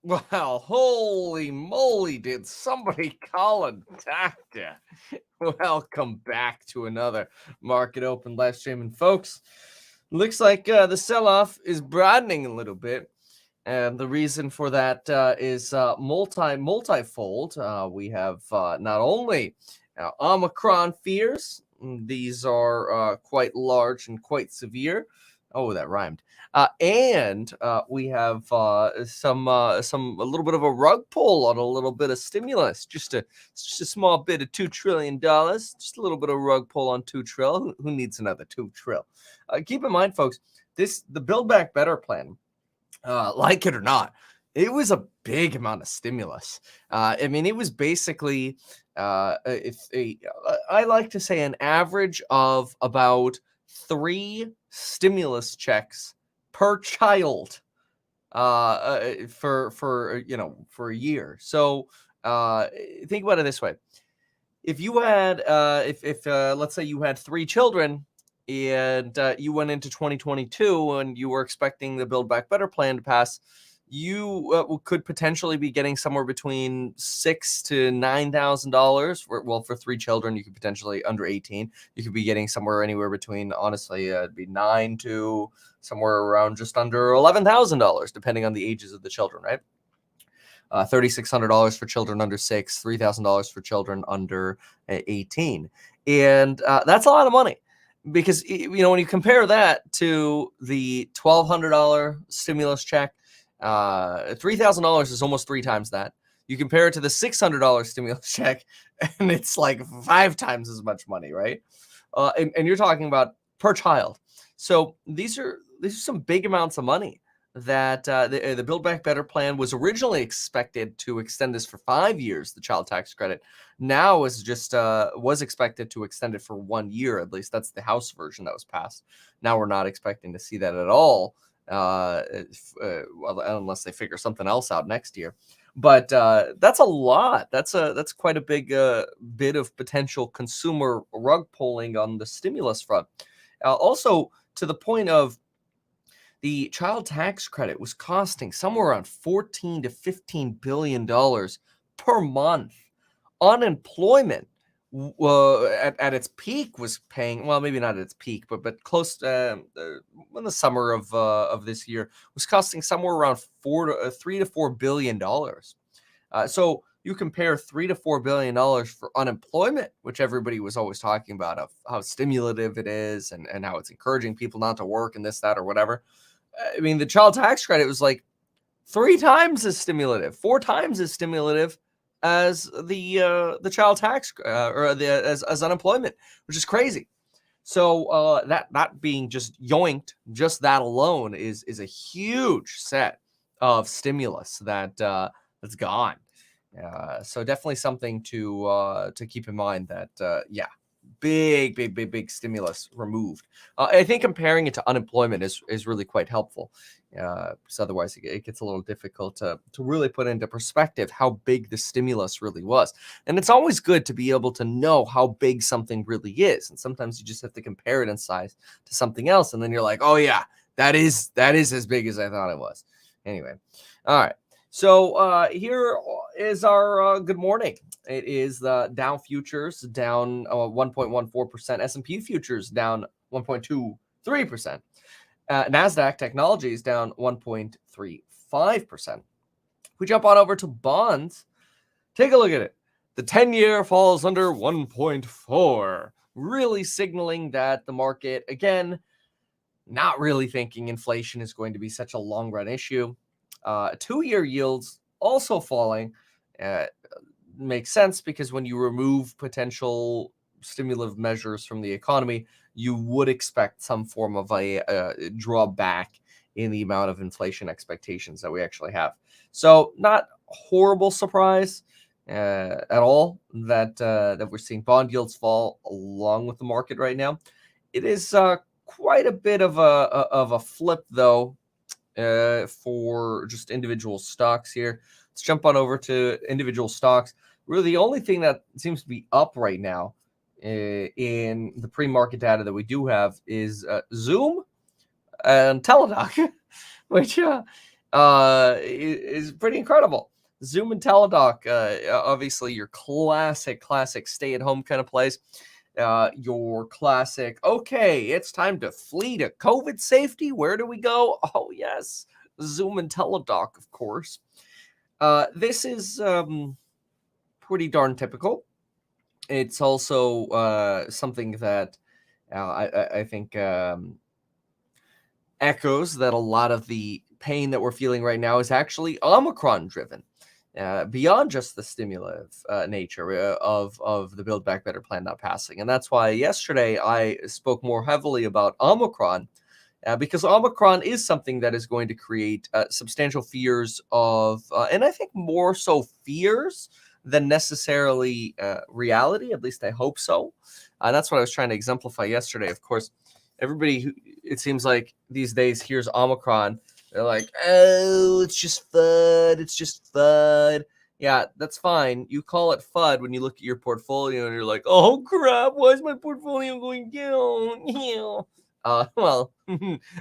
Well, holy moly, did somebody call a doctor? Welcome back to another Market Open live stream. And folks, looks like the sell-off is broadening a little bit. And the reason for that is multifold. We have not only Omicron fears, these are quite large and quite severe. Oh, that rhymed. And we have a little bit of a rug pull on a little bit of stimulus. Just a small bit of $2 trillion. Just a little bit of rug pull on 2 trill. Who needs another 2 trill? Keep in mind, folks, the Build Back Better plan, like it or not, it was a big amount of stimulus. I mean, it was basically, I like to say, an average of about 3 stimulus checks per child for a year. So think about it this way: if you had, if let's say you had 3 children, and you went into 2022 and you were expecting the Build Back Better plan to pass, you could potentially be getting somewhere between $6,000 to $9,000. For 3 children, you could potentially, under 18, you could be getting somewhere anywhere between, honestly, it'd be 9 to somewhere around just under $11,000, depending on the ages of the children, right? $3,600 for children under 6, $3,000 for children under 18, and that's a lot of money. Because when you compare that to the $1,200 stimulus check, $3,000 is almost 3 times that. You compare it to the $600 stimulus check, and it's like 5 times as much money, right? And you're talking about per child. So these are some big amounts of money that the Build Back Better plan was originally expected to extend this for 5 years, the child tax credit. Now is just was expected to extend it for 1 year, at least. That's the House version that was passed. Now we're not expecting to see that at all, unless they figure something else out next year. But that's a lot. That's quite a big bit of potential consumer rug pulling on the stimulus front. Also, to the point of, the child tax credit was costing somewhere around $14 to $15 billion per month. Unemployment at its peak was paying, well, maybe not at its peak, but close to in the summer of this year, was costing somewhere around $3 to $4 billion. So you compare $3 to $4 billion for unemployment, which everybody was always talking about, of how stimulative it is and how it's encouraging people not to work and this, that, or whatever. I mean, the child tax credit was like 3 times as stimulative, 4 times as stimulative as the child tax as unemployment, which is crazy. So that being just yoinked, just that alone is a huge set of stimulus that's gone. So definitely something to keep in mind, that big stimulus removed. I think comparing it to unemployment is really quite helpful, because otherwise it gets a little difficult to really put into perspective how big the stimulus really was. And it's always good to be able to know how big something really is. And sometimes you just have to compare it in size to something else, and then you're like, oh yeah, that is as big as I thought it was. Anyway, all right. So here is our good morning. It is the Dow Futures down 1.14%, S&P Futures down 1.23%, NASDAQ Technologies down 1.35%. We jump on over to bonds. Take a look at it. The 10-year falls under 1.4, really signaling that the market, again, not really thinking inflation is going to be such a long-run issue. 2-year yields also falling. Makes sense, because when you remove potential stimulative measures from the economy, you would expect some form of a drawback in the amount of inflation expectations that we actually have. So not horrible surprise at all that we're seeing bond yields fall along with the market right now. It is quite a bit of a flip, though, for just individual stocks here. Let's jump on over to individual stocks. Really, the only thing that seems to be up right now in the pre-market data that we do have is Zoom and Teladoc, which is pretty incredible. Zoom and Teladoc, obviously your classic stay-at-home kind of place. Your classic, okay, it's time to flee to COVID safety. Where do we go? Oh, yes, Zoom and Teladoc, of course. This is pretty darn typical. It's also something that I think echoes that a lot of the pain that we're feeling right now is actually Omicron driven. Beyond just the stimulative nature of the Build Back Better plan not passing. And that's why yesterday I spoke more heavily about Omicron, because Omicron is something that is going to create substantial fears of, and I think more so fears than necessarily reality. At least I hope so. That's what I was trying to exemplify yesterday. Of course, everybody who, it seems like these days, hears Omicron, they're like, oh, it's just FUD. It's just FUD. Yeah, that's fine. You call it FUD when you look at your portfolio and you're like, oh crap, why is my portfolio going down? Well,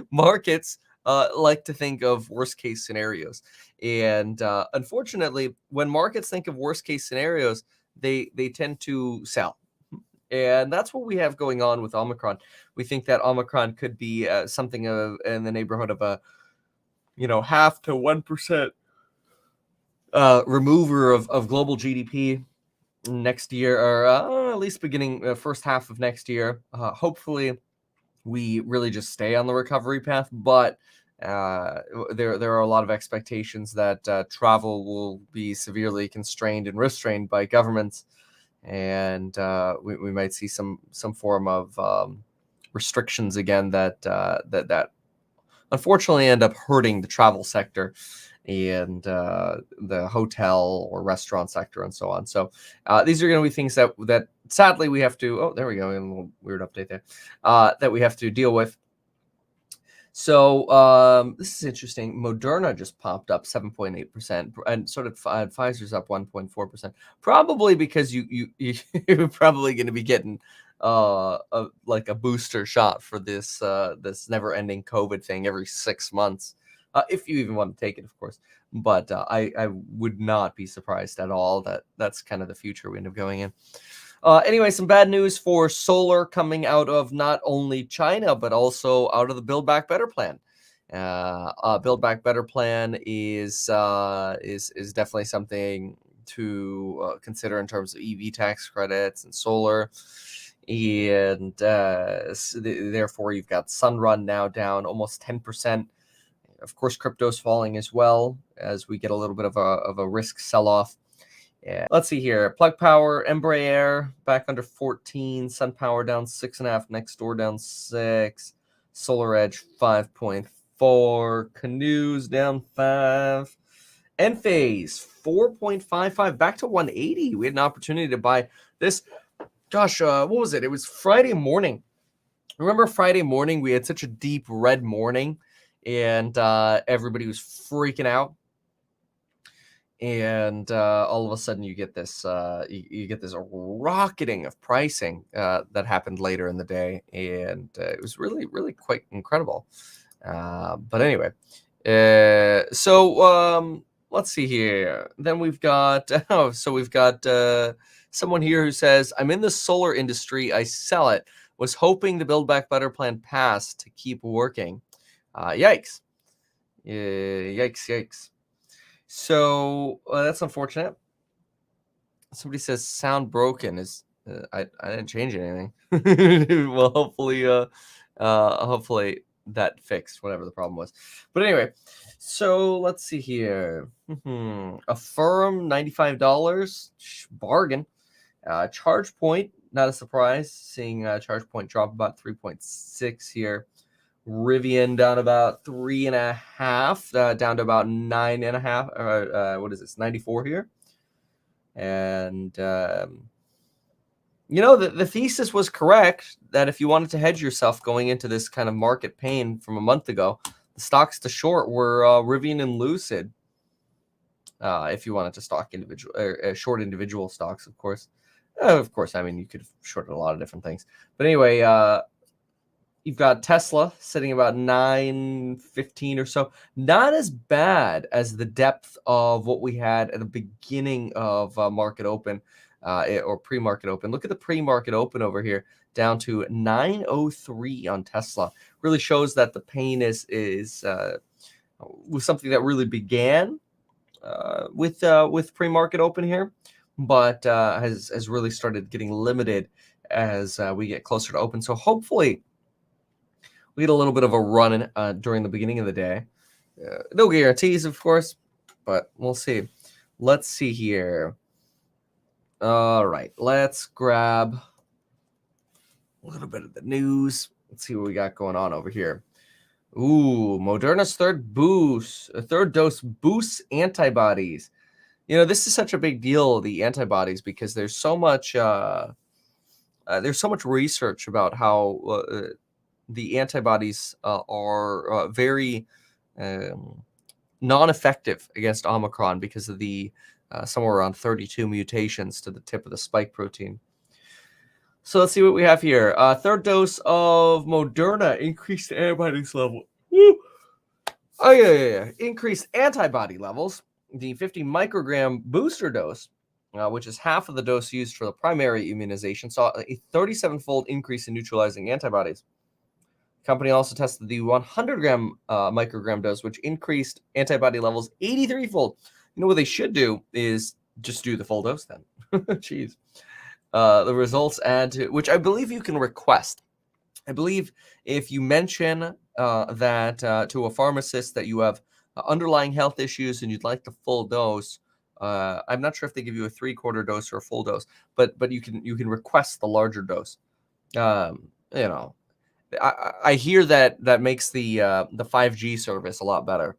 markets like to think of worst case scenarios. And unfortunately, when markets think of worst case scenarios, they tend to sell. And that's what we have going on with Omicron. We think that Omicron could be something in the neighborhood of a, 0.5 to 1% remover of global GDP next year, or at least beginning first half of next year. Hopefully, we really just stay on the recovery path, but there are a lot of expectations that travel will be severely constrained and restrained by governments, and we might see some form of restrictions again that unfortunately end up hurting the travel sector and the hotel or restaurant sector and so on. So these are going to be things that sadly we have to. Oh, there we go. A little weird update there. That we have to deal with. So this is interesting. Moderna just popped up 7.8%, and sort of Pfizer's up 1.4%. Probably because you're probably going to be getting like a booster shot for this never-ending COVID thing every 6 months, if you even want to take it, of course. But I would not be surprised at all that that's kind of the future we end up going in. Anyway, some bad news for solar coming out of not only China, but also out of the Build Back Better plan. Build Back Better plan is definitely something to consider in terms of EV tax credits and solar. And therefore, you've got Sunrun now down almost 10%. Of course, crypto's falling as well as we get a little bit of a risk sell-off. Yeah. Let's see here. Plug Power, Embraer back under 14. SunPower down 6.5. Nextdoor down 6. SolarEdge 5.4. Canoes down 5. Enphase 4.55. Back to 180. We had an opportunity to buy this. Gosh, what was it? It was Friday morning. Remember Friday morning? We had such a deep red morning, and everybody was freaking out. And all of a sudden you get this you get this rocketing of pricing that happened later in the day, and it was really quite incredible. But anyway, so let's see here. Then we've got we've got someone here who says, I'm in the solar industry, I sell it, was hoping the Build Back Better plan passed to keep working. Yikes. Yikes. So that's unfortunate. Somebody says sound broken. Is I didn't change anything. Well, hopefully that fixed whatever the problem was. But anyway, so let's see here. A firm $95 bargain. ChargePoint, not a surprise, seeing ChargePoint drop about 3.6 here. Rivian down about 3.5, down to about 9.5. What is this? 94 here. And the thesis was correct that if you wanted to hedge yourself going into this kind of market pain from a month ago, the stocks to short were Rivian and Lucid. If you wanted to short individual stocks, of course. I mean, you could have shorted a lot of different things. But anyway, You've got Tesla sitting about 9.15 or so. Not as bad as the depth of what we had at the beginning of market open or pre-market open. Look at the pre-market open over here, down to 9.03 on Tesla. Really shows that the pain is was something that really began with pre-market open here, but has really started getting limited as we get closer to open. So hopefully we get a little bit of a run during the beginning of the day. No guarantees, of course, but we'll see. Let's see here. All right, let's grab a little bit of the news. Let's see what we got going on over here. Ooh, Moderna's third dose boosts antibodies. You know, this is such a big deal, the antibodies, because there's so much research about how the antibodies are very non-effective against Omicron because of the somewhere around 32 mutations to the tip of the spike protein. So let's see what we have here. Third dose of Moderna increased antibodies level. Woo! Oh, yeah. Increased antibody levels. The 50 microgram booster dose, which is half of the dose used for the primary immunization, saw a 37-fold increase in neutralizing antibodies. The company also tested the 100 gram microgram dose, which increased antibody levels 83-fold. You know what they should do is just do the full dose then. Jeez. The results add to, which I believe you can request. I believe if you mention that to a pharmacist that you have underlying health issues and you'd like the full dose, I'm not sure if they give you a 3/4 dose or a full dose, but you can request the larger dose. You know, I hear that makes the 5G service a lot better.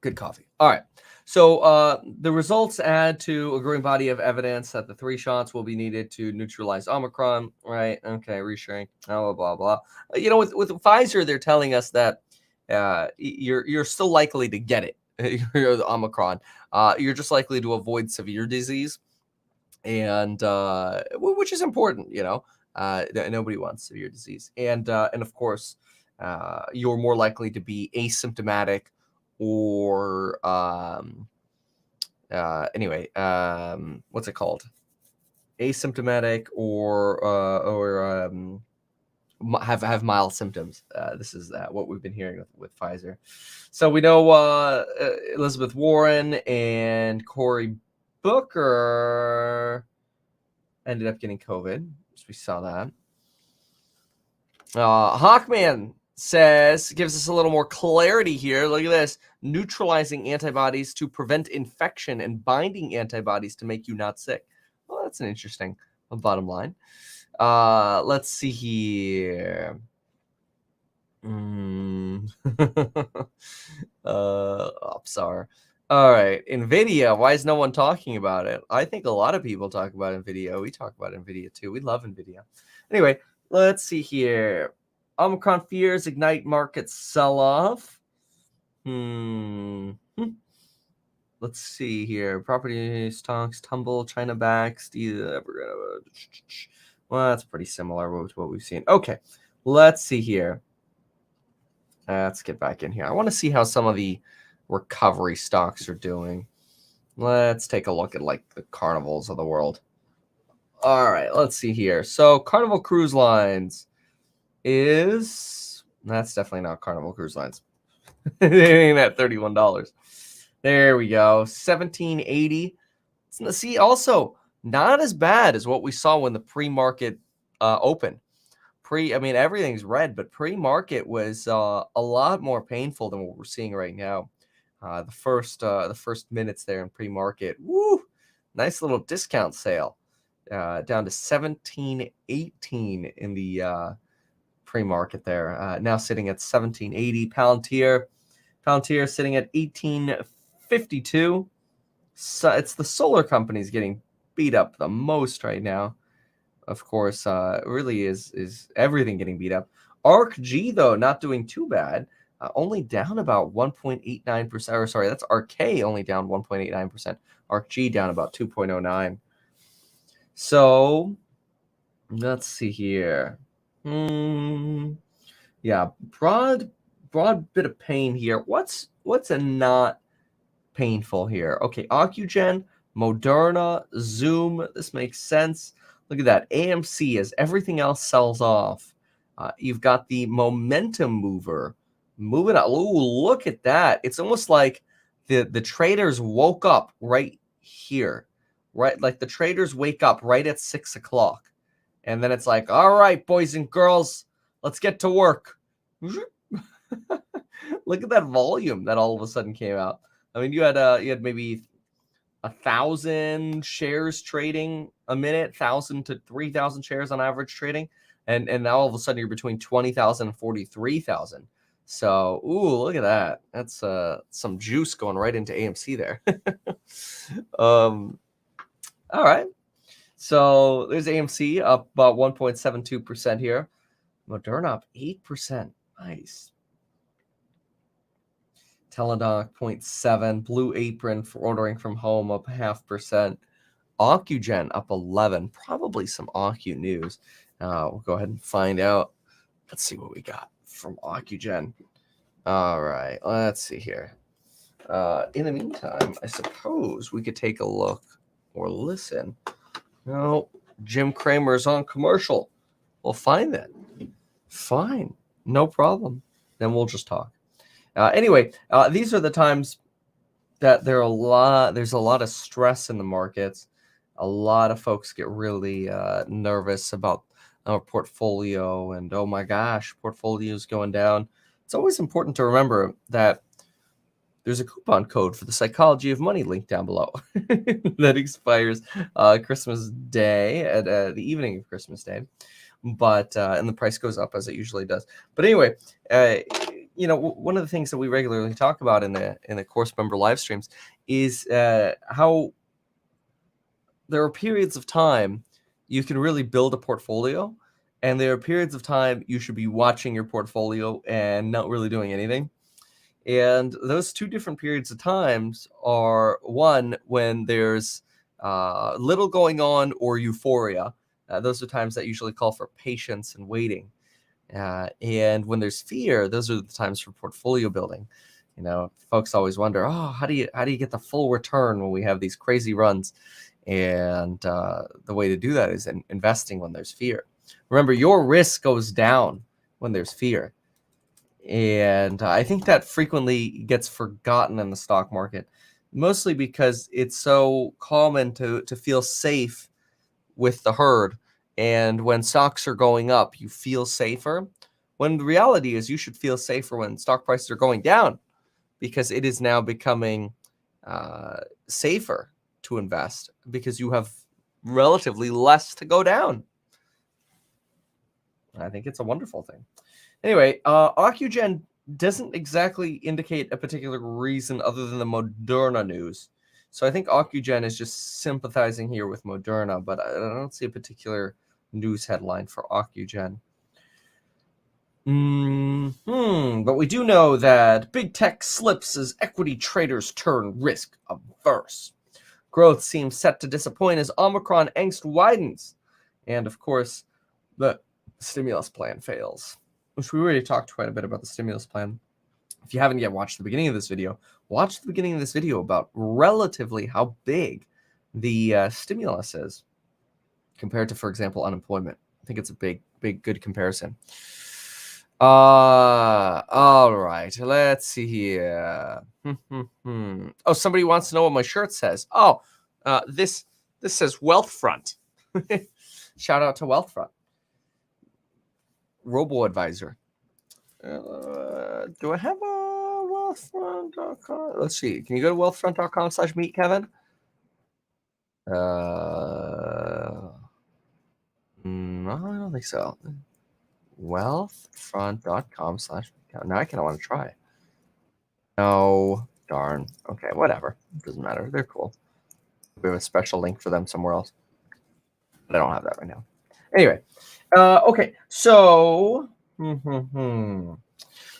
Good coffee. All right. So the results add to a growing body of evidence that the 3 shots will be needed to neutralize Omicron, right? Okay, reassuring. Blah, blah, blah. You know, with Pfizer, they're telling us that you're still likely to get it, you're the Omicron. You're just likely to avoid severe disease, and which is important, you know. Nobody wants severe disease. And of course, you're more likely to be asymptomatic or what's it called? Asymptomatic or have mild symptoms. This is what we've been hearing with Pfizer. So we know Elizabeth Warren and Cory Booker ended up getting COVID. So we saw that. Hawkman gives us a little more clarity here. Look at this. Neutralizing antibodies to prevent infection and binding antibodies to make you not sick. Well, that's an interesting bottom line. Let's see here. Upsar. All right, NVIDIA. Why is no one talking about it? I think a lot of people talk about NVIDIA. We talk about NVIDIA too. We love NVIDIA. Anyway, let's see here. Omicron fears ignite market sell-off. Let's see here. Property stocks tumble. China backs. Well, that's pretty similar to what we've seen. Okay, let's see here. Let's get back in here. I want to see how some of the recovery stocks are doing. Let's take a look at like the Carnivals of the world. All right, let's see here. So Carnival Cruise Lines that's definitely not Carnival Cruise Lines. It ain't at $31. There we go. 1780. See, also not as bad as what we saw when the pre-market opened. Everything's red, but pre-market was a lot more painful than what we're seeing right now. The first minutes there in pre-market, woo, nice little discount sale, down to 1718 in the pre-market there. Now sitting at 1780. Palantir sitting at 1852. So it's the solar companies getting beat up the most right now. Of course, really is everything getting beat up. ARKG, though, not doing too bad. Only down about 1.89%. Or sorry, that's RK only down 1.89%. ARKG down about 2.09. So Let's see here. Yeah, broad bit of pain here. What's a not painful here? Okay, Ocugen, Moderna, Zoom. This makes sense. Look at that. AMC, as everything else sells off. You've got the momentum mover moving up. Ooh, look at that. It's almost like the traders woke up right here, right? Like the traders wake up right at 6 o'clock. And then it's like, all right, boys and girls, let's get to work. Look at that volume that all of a sudden came out. I mean, you had maybe 1,000 shares trading a minute, 1,000 to 3,000 shares on average trading, and now all of a sudden you're between 20,000 and 43,000. So, ooh, look at that. That's some juice going right into AMC there. All right. So there's AMC up about 1.72% here. Moderna up 8%. Nice. Teladoc 0.7. Blue Apron for ordering from home up 0.5%. Ocugen up 11. Probably some Ocu news. We'll go ahead and find out. Let's see what we got from Ocugen. All right, let's see here. In the meantime, I suppose we could take a look or listen. No, Jim Cramer's on commercial. We'll find that. Fine, no problem. Then we'll just talk. Anyway, these are the times that there's a lot of stress in the markets. A lot of folks get really nervous about our portfolio, and oh my gosh, portfolio's going down. It's always important to remember that there's a coupon code for the Psychology of Money link down below that expires Christmas Day at the evening of Christmas Day, but and the price goes up as it usually does. But anyway, one of the things that we regularly talk about in the course member live streams is how there are periods of time you can really build a portfolio, and there are periods of time you should be watching your portfolio and not really doing anything. And those two different periods of times are one when there's little going on or euphoria. Those are times that usually call for patience and waiting. And when there's fear, those are the times for portfolio building. Folks always wonder, oh, how do you get the full return when we have these crazy runs? And the way to do that is in investing when there's fear. Remember, your risk goes down when there's fear. And I think that frequently gets forgotten in the stock market, mostly because it's so common to feel safe with the herd. And when stocks are going up, you feel safer. When the reality is you should feel safer when stock prices are going down, because it is now becoming safer to invest because you have relatively less to go down. I think it's a wonderful thing. Anyway, Ocugen doesn't exactly indicate a particular reason other than the Moderna news. So I think Ocugen is just sympathizing here with Moderna, but I don't see a particular news headline for Ocugen. But we do know that big tech slips as equity traders turn risk averse. Growth seems set to disappoint as Omicron angst widens. And of course, the stimulus plan fails, which we already talked quite a bit about the stimulus plan. If you haven't yet watched the beginning of this video, watch the beginning of this video about relatively how big the stimulus is compared to, for example, unemployment. I think it's a big, good comparison. All right, let's see here. Oh, somebody wants to know what my shirt says. Oh, this says Wealthfront. Shout out to Wealthfront. Robo-advisor. Do I have a wealthfront.com? Let's see. Can you go to wealthfront.com/meet Kevin? No, I don't think so. Wealthfront.com/meet. Now I kind of want to try it. No, darn. Okay, whatever. It doesn't matter. They're cool. We have a special link for them somewhere else, but I don't have that right now. Anyway, okay, so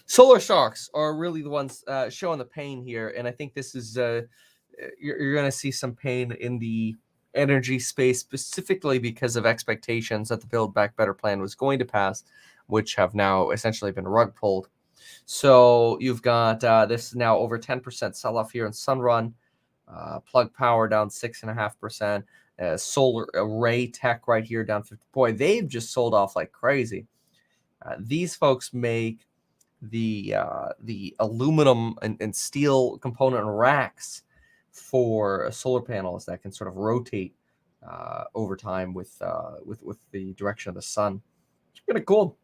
solar stocks are really the ones showing the pain here, and I think this is you're going to see some pain in the energy space, specifically because of expectations that the Build Back Better plan was going to pass, which have now essentially been rug pulled. So you've got this now over 10% sell-off here in Sunrun. Plug Power down 6.5%. Solar Array Tech right here down 50. Boy, they've just sold off like crazy. These folks make the aluminum and steel component racks for solar panels that can sort of rotate over time with the direction of the sun. It's kind of cool.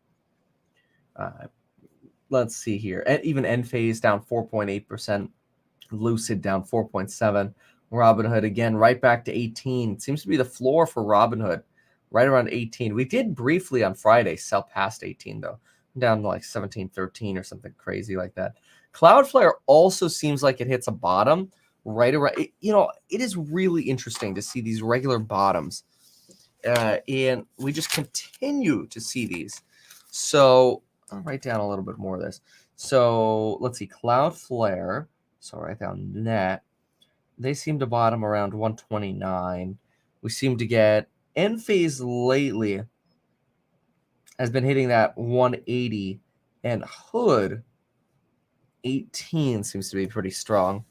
Let's see here. Even Enphase down 4.8%. Lucid down 4.7%. Robinhood again right back to 18. It seems to be the floor for Robinhood, right around 18. We did briefly on Friday sell past 18 though, down to like 17.13 or something crazy like that. Cloudflare also seems like it hits a bottom right around. It is really interesting to see these regular bottoms, and we just continue to see these. So I'll write down a little bit more of this. So let's see, Cloudflare. So write down net. They seem to bottom around 129. We seem to get Enphase lately has been hitting that 180, and Hood 18 seems to be pretty strong.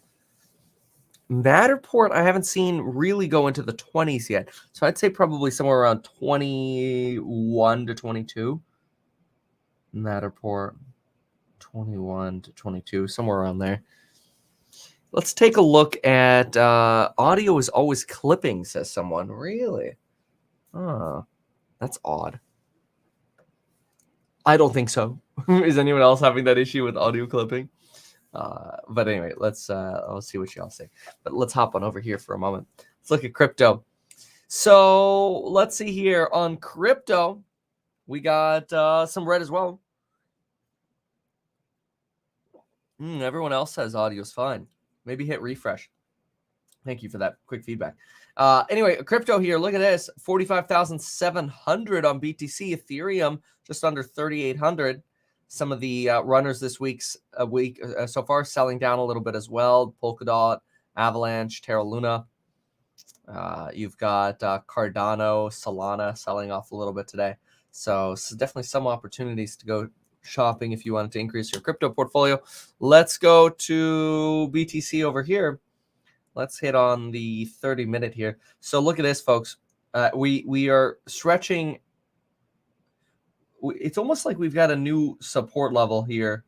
Matterport I haven't seen really go into the 20s yet, so I'd say probably somewhere around 21 to 22. Matterport 21 to 22, somewhere around there. Let's take a look at audio is always clipping, says someone. Really? Oh, that's odd. I don't think so. Is anyone else having that issue with audio clipping? But anyway, let's see what y'all say. But let's hop on over here for a moment. Let's look at crypto. So let's see here on crypto. We got some red as well. Everyone else says audio is fine. Maybe hit refresh. Thank you for that quick feedback. Anyway, crypto here. Look at this. 45,700 on BTC. Ethereum just under 3,800. Some of the runners this week so far selling down a little bit as well. Polkadot, Avalanche, Terra Luna. You've got Cardano, Solana selling off a little bit today. So definitely some opportunities to go shopping if you wanted to increase your crypto portfolio. Let's go to BTC over here. Let's hit on the 30-minute here. So look at this, folks. We are stretching. It's almost like we've got a new support level here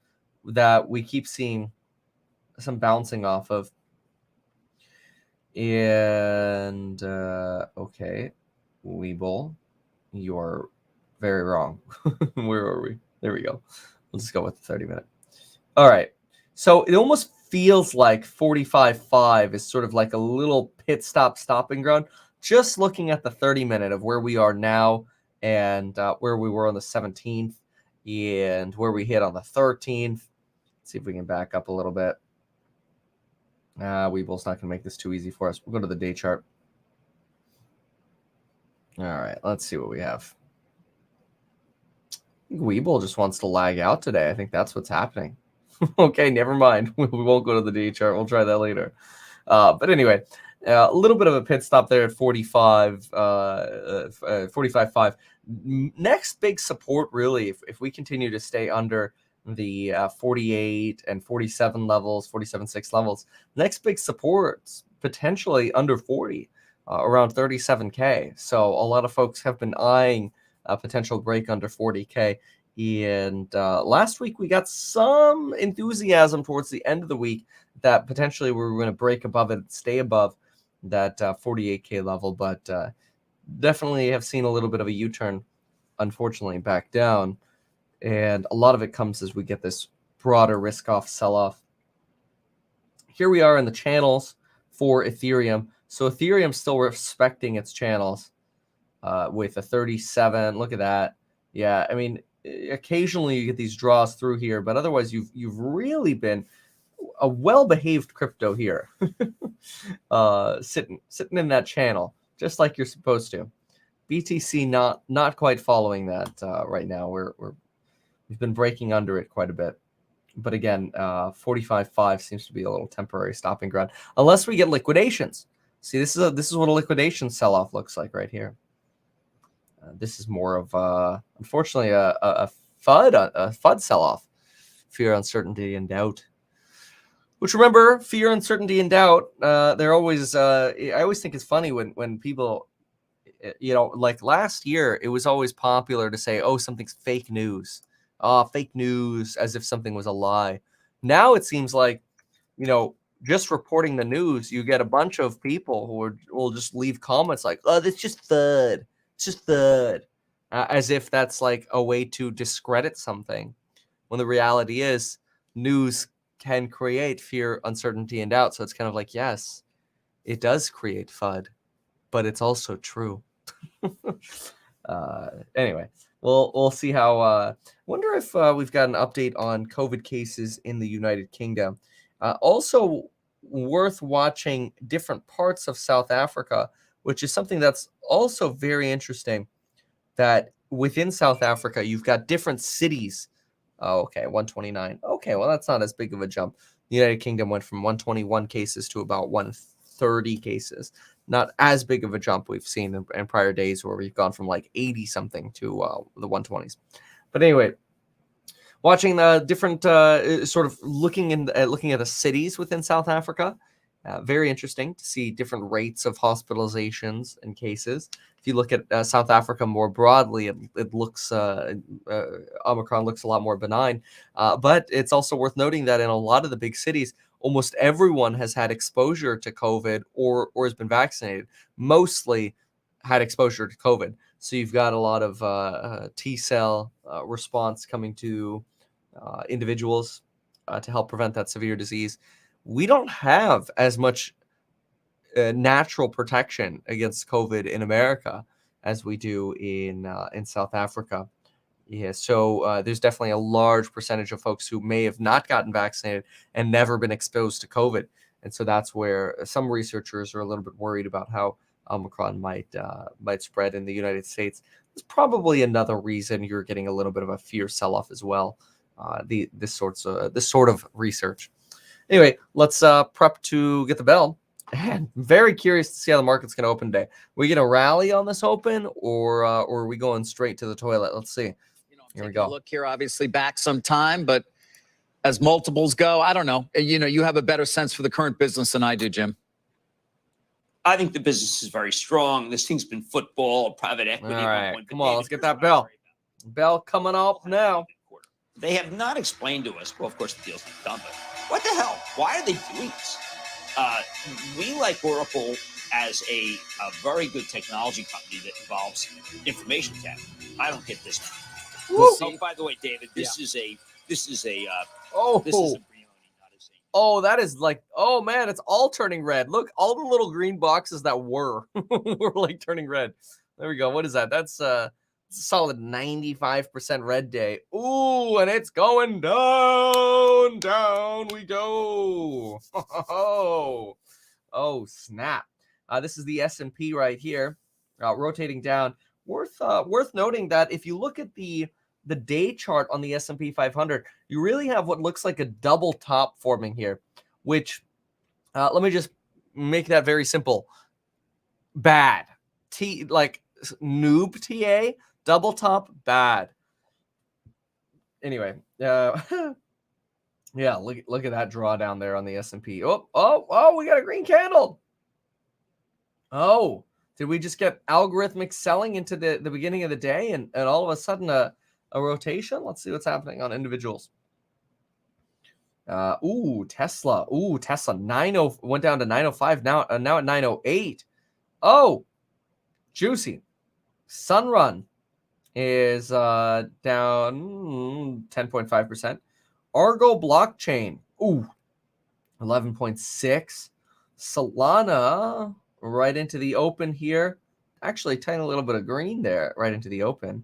that we keep seeing some bouncing off of. And okay, Weeble, you're very wrong. Where are we? There we go. We'll just go with the 30-minute. All right. So it almost feels like 45.5 is sort of like a little pit stop stopping ground. Just looking at the 30-minute of where we are now and where we were on the 17th and where we hit on the 13th. Let's see if we can back up a little bit. Weeble's not going to make this too easy for us. We'll go to the day chart. All right. Let's see what we have. Weeble just wants to lag out today. I think that's what's happening. Okay, never mind. We won't go to the day chart. We'll try that later. But anyway, a little bit of a pit stop there at 45.5. Next big support, really, if we continue to stay under the 48 and 47 levels, 47.6 levels, next big supports potentially under 40, around 37K. So a lot of folks have been eyeing a potential break under 40K. And last week we got some enthusiasm towards the end of the week that potentially we were going to break above it, stay above that 48K level, but definitely have seen a little bit of a U-turn, unfortunately, back down. And a lot of it comes as we get this broader risk-off sell-off. Here we are in the channels for Ethereum. So Ethereum's still respecting its channels with a 37. Look at that. Yeah, I mean, occasionally you get these draws through here, but otherwise you've really been a well-behaved crypto here, sitting in that channel just like you're supposed to. BTC not quite following that right now. We've been breaking under it quite a bit, but again, 45.5 seems to be a little temporary stopping ground unless we get liquidations. See, this is what a liquidation sell-off looks like right here. This is more of unfortunately a FUD sell-off, fear, uncertainty, and doubt. Which, remember, fear, uncertainty, and doubt. They're always. I always think it's funny when people, like last year, it was always popular to say, "Oh, something's fake news." Fake news, as if something was a lie. Now it seems like, just reporting the news, you get a bunch of people who will just leave comments like, "Oh, that's just FUD. It's just FUD," as if that's like a way to discredit something. When the reality is, news can create fear, uncertainty, and doubt. So it's kind of like, yes, it does create FUD, but it's also true. Anyway, we'll see how. Wonder if we've got an update on COVID cases in the United Kingdom. Also worth watching different parts of South Africa, which is something that's also very interesting. That within South Africa, you've got different cities. Oh, okay, 129. Okay, well, that's not as big of a jump. The United Kingdom went from 121 cases to about 130 cases. Not as big of a jump we've seen in prior days where we've gone from like 80 something to the 120s. But anyway, watching the different sort of looking at the cities within South Africa. Very interesting to see different rates of hospitalizations and cases. If you look at South Africa more broadly, it looks Omicron looks a lot more benign. But it's also worth noting that in a lot of the big cities, almost everyone has had exposure to COVID or has been vaccinated. Mostly had exposure to COVID. So you've got a lot of T cell response coming to individuals to help prevent that severe disease. We don't have as much natural protection against COVID in America as we do in South Africa. Yeah, so there's definitely a large percentage of folks who may have not gotten vaccinated and never been exposed to COVID, and so that's where some researchers are a little bit worried about how Omicron might spread in the United States. There's probably another reason you're getting a little bit of a fear sell-off as well. This sort of research. Anyway, let's prep to get the bell. And very curious to see how the market's going to open today. We going to rally on this open, or are we going straight to the toilet? Let's see. Here we go. Look here, obviously back some time, but as multiples go, I don't know. You have a better sense for the current business than I do, Jim. I think the business is very strong. This thing's been football, private equity. All right, come on, let's get that bell. Bell coming up now. They have not explained to us. Well, of course, the deal's not done, but what the hell? Why are they doing this? We like Oracle as a very good technology company that involves information tech. I don't get this. Oh, by the way, David, this is a brioni, not a zinc. Oh, that is like, oh man, it's all turning red. Look, all the little green boxes that were like turning red. There we go. What is that? That's a solid 95% red day. Ooh, and it's going down we go. Oh snap. This is the S&P right here, rotating down. Worth noting that if you look at the day chart on the S&P 500, you really have what looks like a double top forming here, which let me just make that very simple. Bad. Like noob TA, double top, bad. Anyway, yeah, look at that drawdown there on the S&P. Oh, we got a green candle. Oh, did we just get algorithmic selling into the beginning of the day and all of a sudden a rotation? Let's see what's happening on individuals. Tesla. Tesla 90 went down to 905 now at 908. Oh, juicy. Sunrun is down 10.5%. Argo blockchain. 11.6. Solana right into the open here. Actually, tiny little bit of green there right into the open.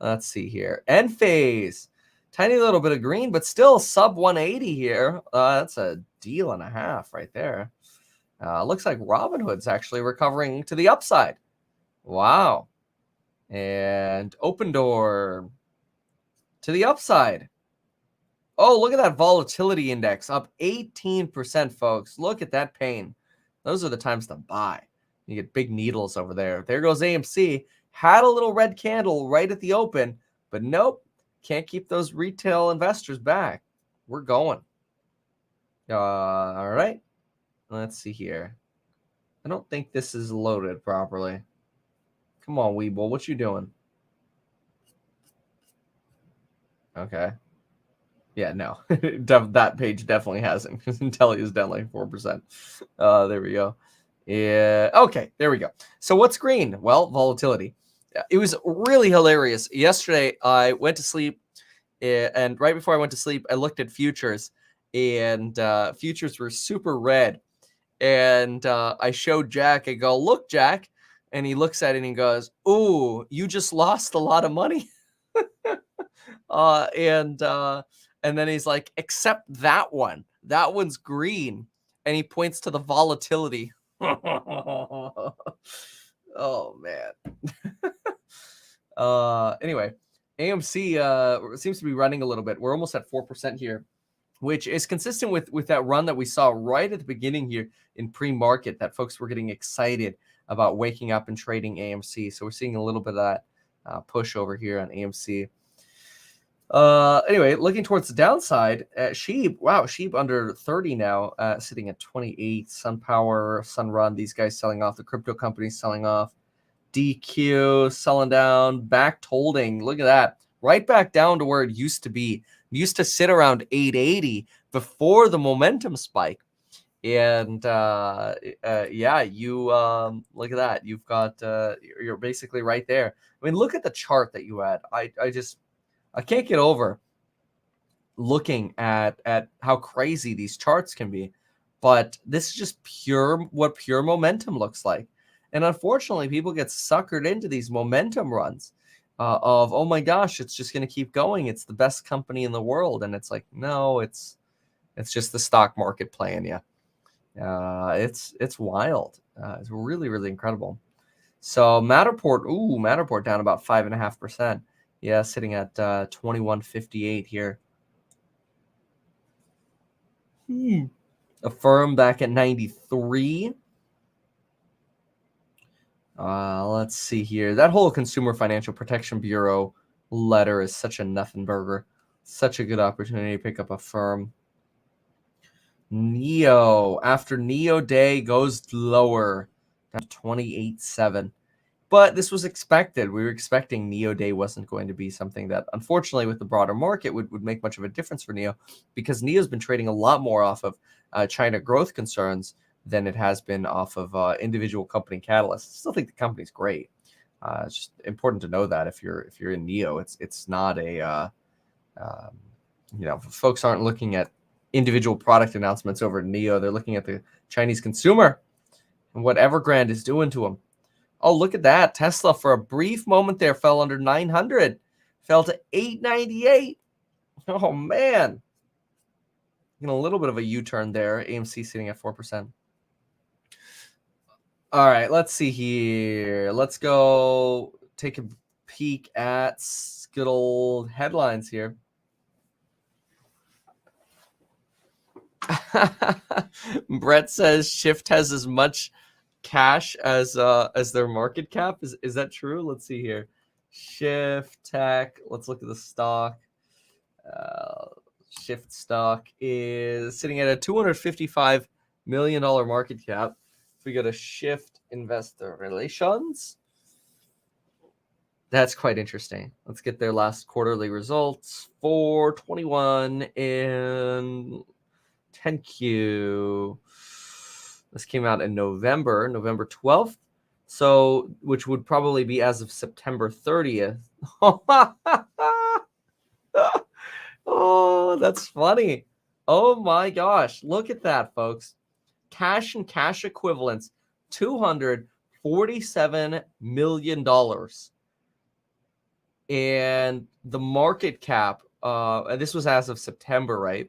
Let's see here. Enphase. Tiny little bit of green, but still sub 180 here. That's a deal and a half right there. Looks like Robinhood's actually recovering to the upside. Wow. And Open Door to the upside. Oh, look at that volatility index up 18%, folks. Look at that pain. Those are the times to buy. You get big needles over there. There goes AMC. Had a little red candle right at the open, but nope, can't keep those retail investors back. We're going. All right. Let's see here. I don't think this is loaded properly. Come on, Weeble. What you doing? Okay. Yeah, no. That page definitely hasn't. Intelli is down like 4%. There we go. Yeah. Okay, there we go. So what's green? Well, volatility. It was really hilarious. Yesterday, I went to sleep, and right before I went to sleep, I looked at futures, and futures were super red. And I showed Jack. I go, look, Jack. And he looks at it and he goes, ooh, you just lost a lot of money. And then he's like, except that one. That one's green. And he points to the volatility. Oh, man. Anyway, AMC seems to be running a little bit. We're almost at 4% here, which is consistent with that run that we saw right at the beginning here in pre-market, that folks were getting excited about waking up and trading AMC. So we're seeing a little bit of that push over here on AMC. Anyway, looking towards the downside, Sheep, wow, Sheep under 30 now, sitting at 28. SunPower, Sunrun, these guys selling off. The crypto companies selling off. DQ selling down. Backed holding. Look at that. Right back down to where it used to be. It used to sit around 880 before the momentum spike. And yeah, you look at that. You've got you're basically right there. I mean, look at the chart that you had. I can't get over looking at how crazy these charts can be, but this is just what pure momentum looks like. And unfortunately, people get suckered into these momentum runs of, oh my gosh, it's just going to keep going. It's the best company in the world. And it's like, no, it's just the stock market playing you. It's wild. It's really, really incredible. So Matterport down about 5.5%. Yeah, sitting at 21.58 here. Affirm back at 93. Let's see here. That whole Consumer Financial Protection Bureau letter is such a nothing burger. Such a good opportunity to pick up Affirm. Neo, after Neo Day, goes lower down to 28.7. But this was expected. We were expecting Neo Day wasn't going to be something that, unfortunately, with the broader market would make much of a difference for Neo, because Neo's been trading a lot more off of China growth concerns than it has been off of individual company catalysts. I still think the company's great. It's just important to know that if you're in Neo, it's not a folks aren't looking at individual product announcements over at Neo. They're looking at the Chinese consumer and what Evergrande is doing to them. Oh, look at that. Tesla, for a brief moment there, fell under 900. Fell to 898. Oh, man. A little bit of a U-turn there. AMC sitting at 4%. All right, let's see here. Let's go take a peek at good old headlines here. Brett says Shift has as much cash as their market cap. Is that true? Let's see here. Shift Tech. Let's look at the stock. Shift stock is sitting at a $255 million market cap. If we go to Shift Investor Relations, that's quite interesting. Let's get their last quarterly results for 21 and 10Q. This came out in November 12th. So, which would probably be as of September 30th. Oh, that's funny. Oh my gosh. Look at that, folks. Cash and cash equivalents, $247 million. And the market cap, and this was as of September, right?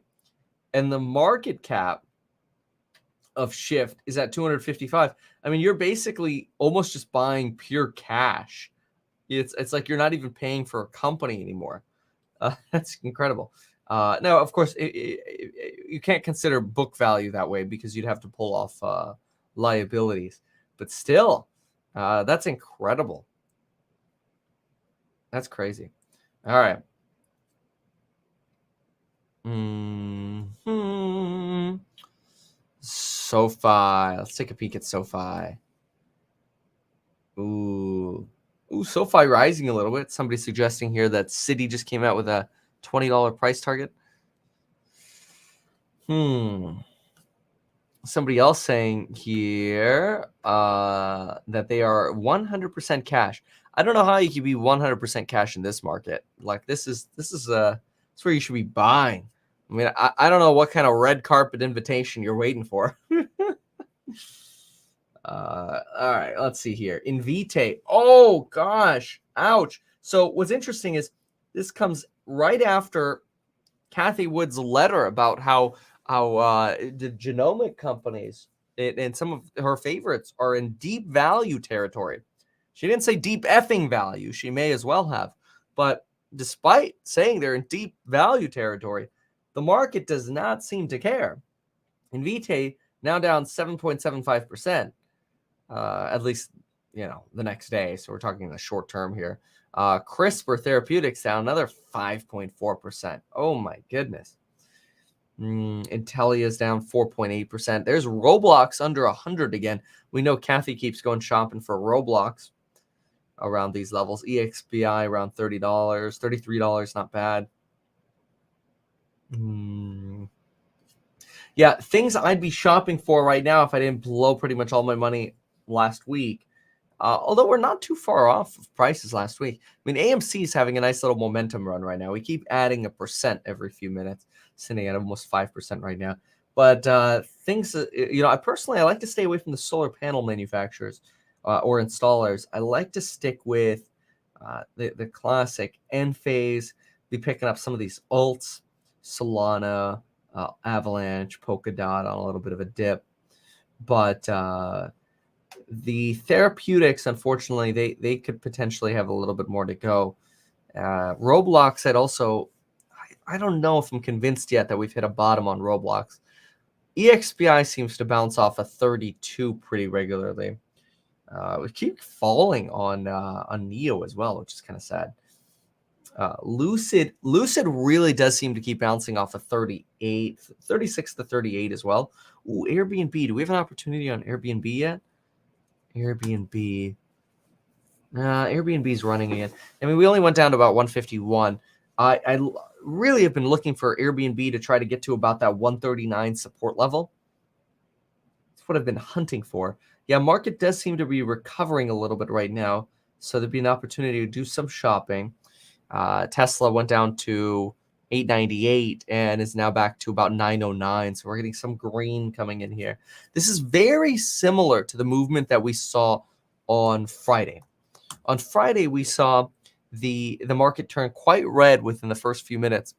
And the market cap of Shift is at 255. I mean, you're basically almost just buying pure cash. It's like you're not even paying for a company anymore. That's incredible. Now, of course, you can't consider book value that way, because you'd have to pull off liabilities. But still, that's incredible. That's crazy. All right. SoFi. Let's take a peek at SoFi. Ooh, SoFi rising a little bit. Somebody suggesting here that Citi just came out with a $20 price target. Somebody else saying here that they are 100% cash. I don't know how you can be 100% cash in this market. Like this is where you should be buying. I mean, I don't know what kind of red carpet invitation you're waiting for. All right, let's see here. Invite. Oh gosh, ouch. So what's interesting is this comes right after Kathy Wood's letter about how the genomic companies and some of her favorites are in deep value territory. She didn't say deep effing value. She may as well have. But despite saying they're in deep value territory, the market does not seem to care. Invite now down 7.75%, at least, the next day. So we're talking the short term here. CRISPR Therapeutics down another 5.4%. Oh my goodness. Intellia's down 4.8%. There's Roblox under 100 again. We know Kathy keeps going shopping for Roblox around these levels. EXPI around $30, $33, not bad. Yeah, things I'd be shopping for right now if I didn't blow pretty much all my money last week. Although we're not too far off of prices last week. I mean, AMC is having a nice little momentum run right now. We keep adding 1% every few minutes, sitting at almost 5% right now. But things, I personally like to stay away from the solar panel manufacturers or installers. I like to stick with the classic Enphase, be picking up some of these alts, Solana, Avalanche, Polkadot on a little bit of a dip. But the therapeutics, unfortunately, they could potentially have a little bit more to go. Roblox, I don't know if I'm convinced yet that we've hit a bottom on Roblox. EXPI seems to bounce off a 32 pretty regularly. We keep falling on Neo as well, which is kind of sad. Lucid really does seem to keep bouncing off of 36 to 38 as well. Ooh, Airbnb. Do we have an opportunity on Airbnb yet? Airbnb is running again. I mean, we only went down to about 151. I really have been looking for Airbnb to try to get to about that 139 support level. That's what I've been hunting for. Yeah, market does seem to be recovering a little bit right now, so there'd be an opportunity to do some shopping. Tesla went down to 898 and is now back to about 909. So we're getting some green coming in here. This is very similar to the movement that we saw on Friday. On Friday, we saw the market turn quite red within the first few minutes.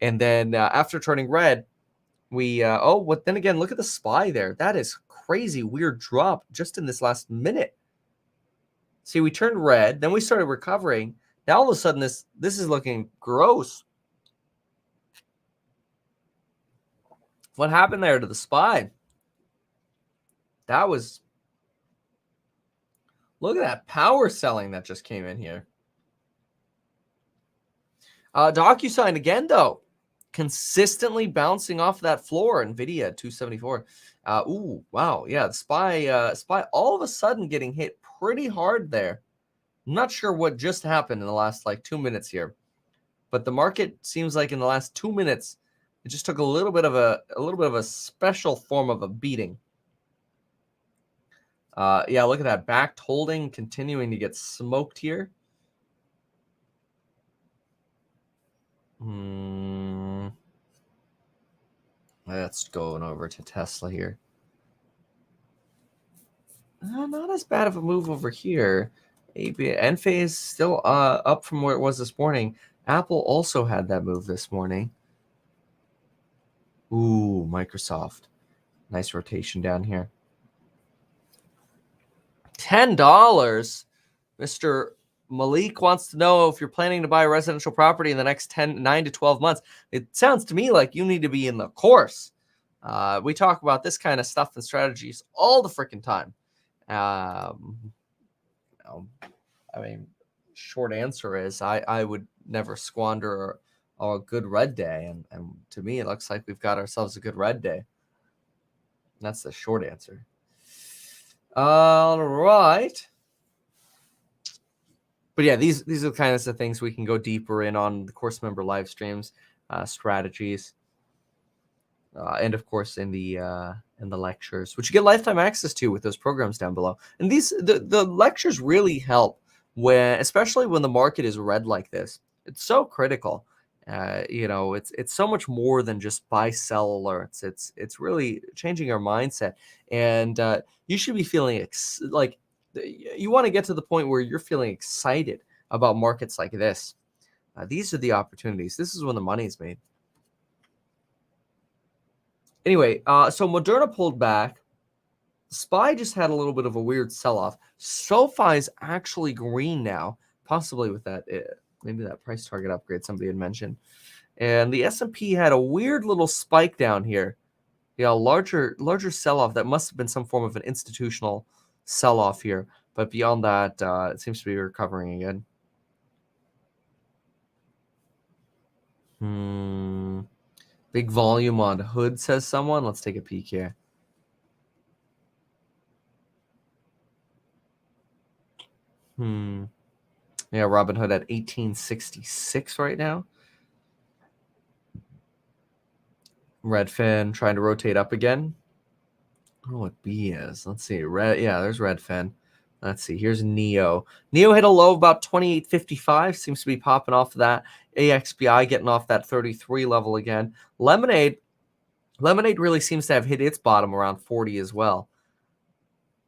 And then after turning red, then again, look at the SPY there. That is crazy weird drop just in this last minute. See, we turned red, then we started recovering. Now all of a sudden this is looking gross. What happened there to the SPY? Look at that power selling that just came in here. DocuSign again, though, consistently bouncing off that floor. NVIDIA at 274. Ooh, wow. Yeah, the SPY all of a sudden getting hit pretty hard there. I'm not sure what just happened in the last 2 minutes here, but the market seems like in the last 2 minutes, it just took a little bit of a special form of a beating. Yeah, look at that backed holding continuing to get smoked here. Let's go over to Tesla here. Not as bad of a move over here. Enphase still up from where it was this morning. Apple also had that move this morning. Ooh, Microsoft. Nice rotation down here. $10. Mr. Malik wants to know if you're planning to buy a residential property in the next 9 to 12 months. It sounds to me like you need to be in the course. We talk about this kind of stuff and strategies all the freaking time. I mean, short answer is I would never squander a good red day. And to me, it looks like we've got ourselves a good red day. And that's the short answer. All right. But yeah, these are the kinds of things we can go deeper in on the course member live streams, strategies, and of course in the lectures, which you get lifetime access to with those programs down below. And the lectures really help especially when the market is red like this. It's so critical. It's so much more than just buy sell alerts. It's really changing our mindset, and you should be feeling like you want to get to the point where you're feeling excited about markets like this. These are the opportunities. This is when the money's made. Anyway, so Moderna pulled back. SPY just had a little bit of a weird sell-off. SoFi's actually green now, possibly with that maybe that price target upgrade somebody had mentioned. And the S&P had a weird little spike down here. Yeah, larger sell-off. That must have been some form of an institutional sell-off here. But beyond that, it seems to be recovering again. Big volume on Hood, says someone. Let's take a peek here. Yeah, Robinhood at 1866 right now. Redfin trying to rotate up again. I don't know what B is. Let's see. Yeah, there's Redfin. Let's see. Here's Neo. Neo hit a low of about 28.55. Seems to be popping off of that. AXBI getting off that 33 level again. Lemonade really seems to have hit its bottom around 40 as well.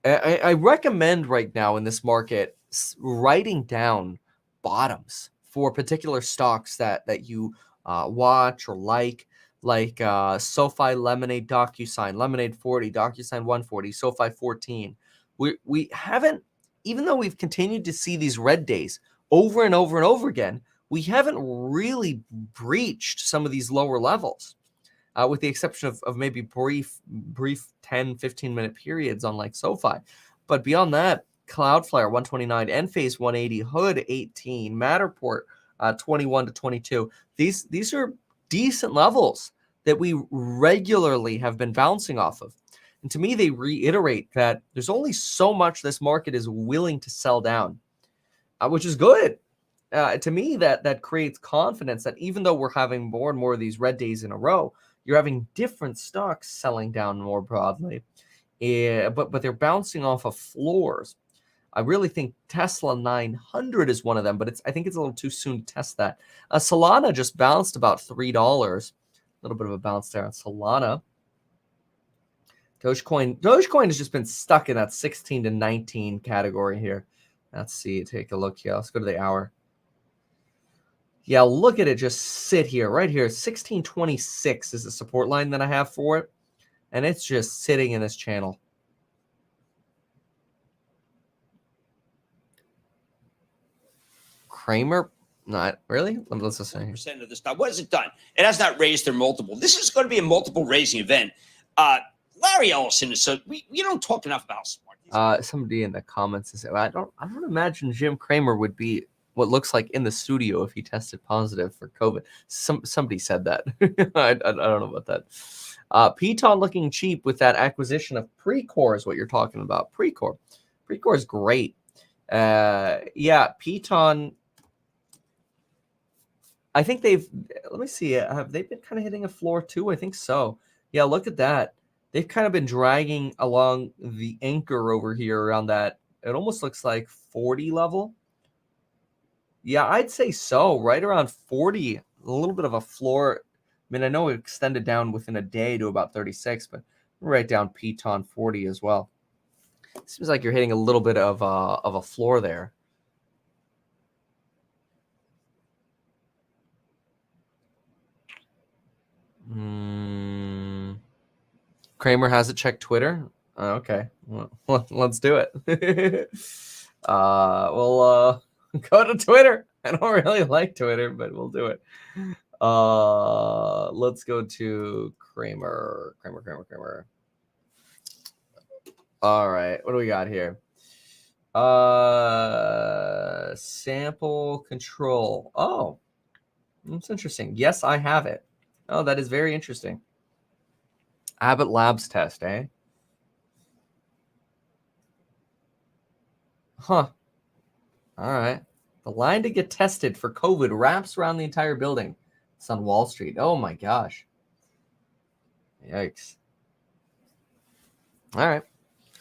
I recommend right now in this market writing down bottoms for particular stocks that you watch or like SoFi, Lemonade, DocuSign, Lemonade 40, DocuSign 140, SoFi 14. We haven't, even though we've continued to see these red days over and over and over again, we haven't really breached some of these lower levels. With the exception of maybe brief 10, 15-minute periods on like SoFi. But beyond that, Cloudflare 129, Enphase 180, Hood 18, Matterport 21 to 22. These are decent levels that we regularly have been bouncing off of. And to me, they reiterate that there's only so much this market is willing to sell down, which is good. To me, that creates confidence that even though we're having more and more of these red days in a row, you're having different stocks selling down more broadly, but they're bouncing off of floors. I really think Tesla 900 is one of them, but I think it's a little too soon to test that. Solana just bounced about $3. A little bit of a bounce there on Solana. Dogecoin has just been stuck in that 16 to 19 category here. Let's see, take a look here. Let's go to the hour. Yeah, look at it just sit here, right here. 1626 is the support line that I have for it. And it's just sitting in this channel. Kramer, not really. Let's just say percent of the stock. What has it done? It has not raised their multiple. This is going to be a multiple raising event. Larry Ellison is so we don't talk enough about smart. Somebody in the comments said, I don't imagine Jim Cramer would be what looks like in the studio if he tested positive for COVID. Somebody said that. I don't know about that. Piton looking cheap with that acquisition of Precor is what you're talking about. Precor is great. Yeah, Piton. I think let me see. Have they been kind of hitting a floor too? I think so. Yeah, look at that. They've kind of been dragging along the anchor over here around that. It almost looks like 40 level. Yeah, I'd say so. Right around 40, a little bit of a floor. I mean, I know it extended down within a day to about 36, but right down Piton 40 as well. Seems like you're hitting a little bit of a floor there. Kramer hasn't checked Twitter. Okay, well, let's do it. We'll go to Twitter. I don't really like Twitter, but we'll do it. Let's go to Kramer. Kramer. All right, what do we got here? Sample control. Oh, that's interesting. Yes, I have it. Oh, that is very interesting. Abbott Labs test, eh? Huh. All right. The line to get tested for COVID wraps around the entire building. It's on Wall Street. Oh my gosh. Yikes. All right.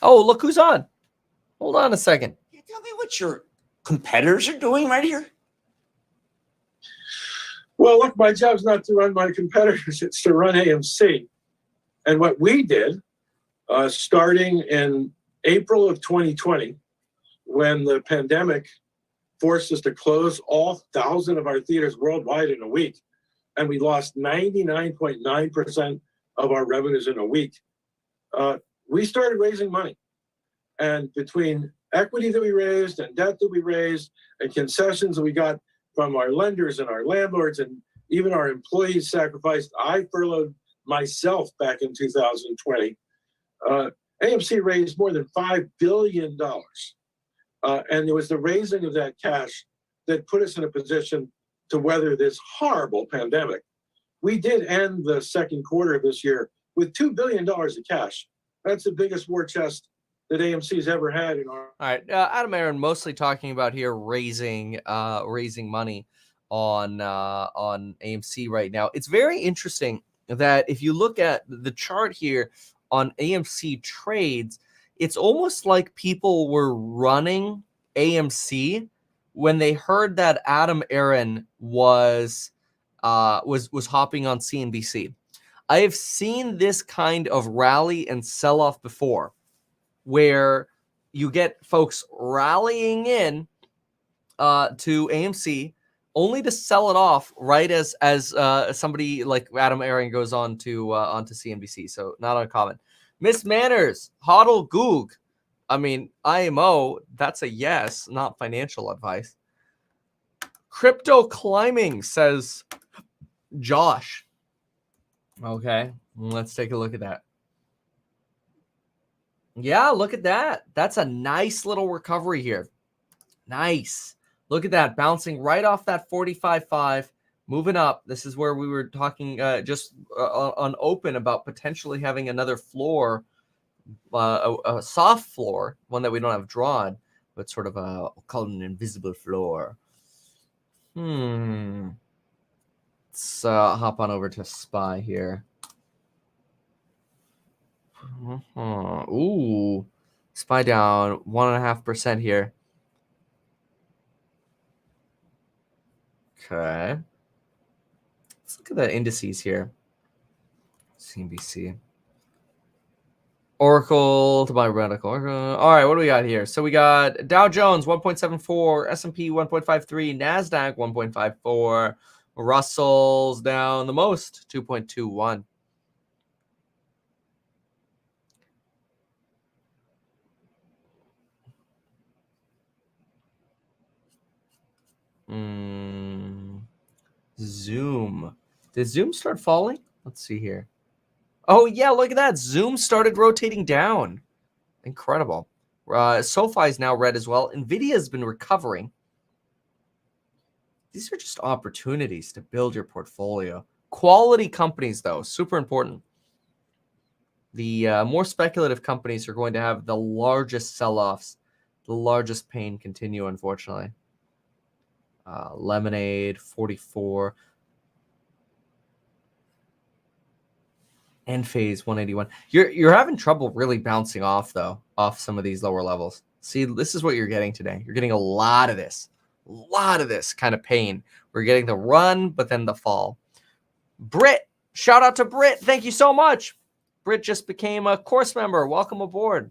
Oh, look who's on. Hold on a second. Can you tell me what your competitors are doing right here? Well, look, my job's not to run my competitors. It's to run AMC. And what we did, starting in April of 2020, when the pandemic forced us to close all 1,000 of our theaters worldwide in a week, and we lost 99.9% of our revenues in a week, we started raising money. And between equity that we raised and debt that we raised and concessions that we got from our lenders and our landlords and even our employees sacrificed, I furloughed myself back in 2020. AMC raised more than $5 billion. And it was the raising of that cash that put us in a position to weather this horrible pandemic. We did end the second quarter of this year with $2 billion of cash. That's the biggest war chest that AMC's ever had in our. All right, Adam Aaron mostly talking about here raising money on AMC right now. It's very interesting that if you look at the chart here on AMC trades, it's almost like people were running AMC when they heard that Adam Aaron was hopping on CNBC. I have seen this kind of rally and sell off before, where you get folks rallying in to AMC only to sell it off right as somebody like Adam Aaron goes on to onto CNBC. So not uncommon. Miss Manners, hodl goog. I mean, IMO, that's a yes, not financial advice. Crypto climbing, says Josh. Okay, let's take a look at that. Yeah, look at that. That's a nice little recovery here. Nice. Look at that, bouncing right off that 45.5, moving up. This is where we were talking just on open about potentially having another floor, a soft floor, one that we don't have drawn, but sort of a, we'll call it an invisible floor. Let's hop on over to SPY here. Ooh, SPY down 1.5% here. Okay. Let's look at the indices here. CNBC. Oracle to buy radical. All right, what do we got here? So we got Dow Jones 1.74, S&P 1.53, NASDAQ 1.54, Russell's down the most, 2.21. Zoom. Did Zoom start falling? Let's see here. Oh, yeah, look at that. Zoom started rotating down. Incredible. SoFi is now red as well. NVIDIA has been recovering. These are just opportunities to build your portfolio. Quality companies, though, super important. The more speculative companies are going to have the largest sell-offs, the largest pain continue, unfortunately. Lemonade, 44. Enphase, 181. You're having trouble really bouncing off, though, off some of these lower levels. See, this is what you're getting today. You're getting a lot of this kind of pain. We're getting the run, but then the fall. Britt, shout out to Britt. Thank you so much. Britt just became a course member. Welcome aboard.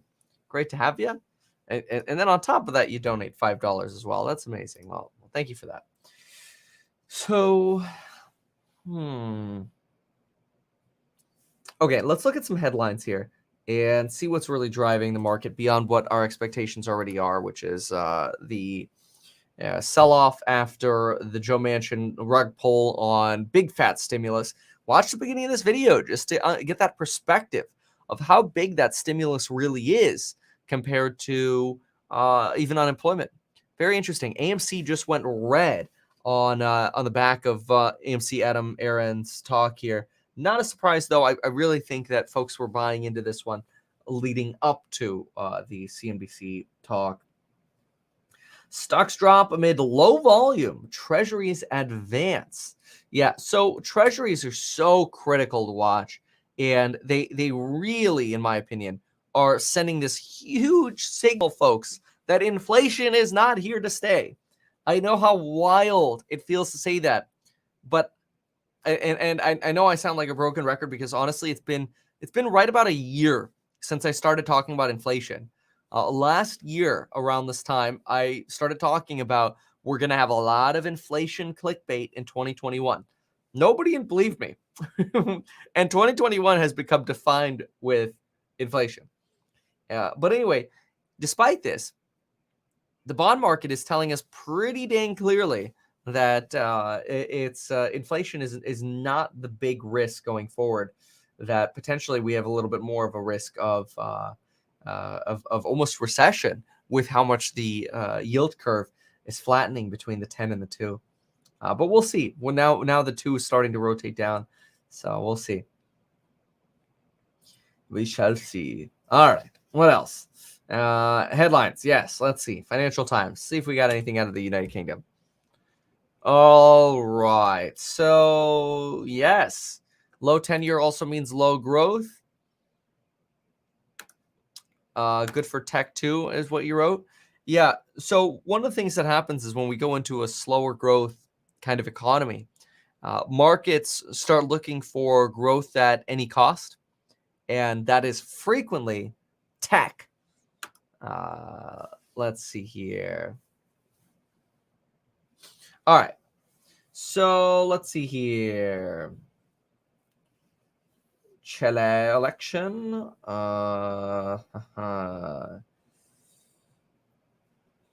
Great to have you. And then on top of that, you donate $5 as well. That's amazing. Well, thank you for that. So, okay, let's look at some headlines here and see what's really driving the market beyond what our expectations already are, which is the sell off after the Joe Manchin rug pull on big fat stimulus. Watch the beginning of this video just to get that perspective of how big that stimulus really is compared to even unemployment. Very interesting. AMC just went red on the back of AMC Adam Aaron's talk here. Not a surprise, though. I really think that folks were buying into this one leading up to the CNBC talk. Stocks drop amid low volume. Treasuries advance. Yeah, so treasuries are so critical to watch. And they really, in my opinion, are sending this huge signal, folks, that inflation is not here to stay. I know how wild it feels to say that, but and I know I sound like a broken record because honestly, it's been right about a year since I started talking about inflation. Last year around this time, I started talking about we're going to have a lot of inflation clickbait in 2021. Nobody believed me. And 2021 has become defined with inflation. But anyway, despite this, the bond market is telling us pretty dang clearly that inflation is not the big risk going forward. That potentially we have a little bit more of a risk of almost recession with how much the yield curve is flattening between the 10 and the 2. But we'll see. Well, now the 2 is starting to rotate down, so we'll see. We shall see. All right. What else? Headlines. Yes. Let's see. Financial Times. See if we got anything out of the United Kingdom. All right. So yes, low tenure also means low growth. Good for tech too, is what you wrote. Yeah. So one of the things that happens is when we go into a slower growth kind of economy, markets start looking for growth at any cost, and that is frequently tech. Let's see here. All right. So let's see here. Chile election.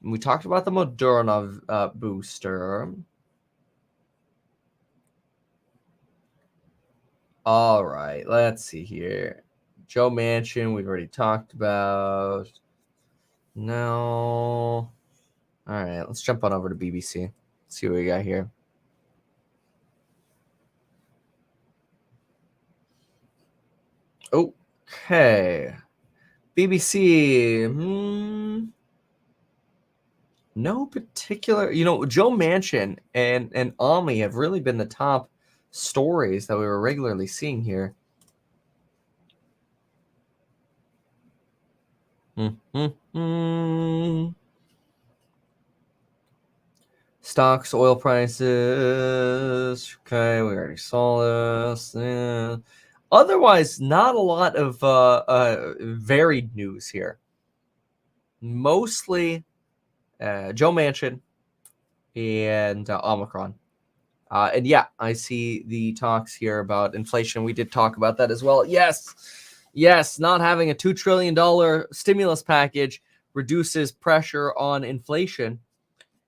We talked about the Moderna booster. All right, let's see here. Joe Manchin, we've already talked about. No. All right, let's jump on over to BBC. See what we got here. Okay. BBC. No particular. Joe Manchin and Ami have really been the top stories that we were regularly seeing here. Stocks, oil prices. Okay, we already saw this. Yeah. Otherwise, not a lot of varied news here. Mostly Joe Manchin and Omicron. And yeah, I see the talks here about inflation. We did talk about that as well. Yes, not having a $2 trillion stimulus package reduces pressure on inflation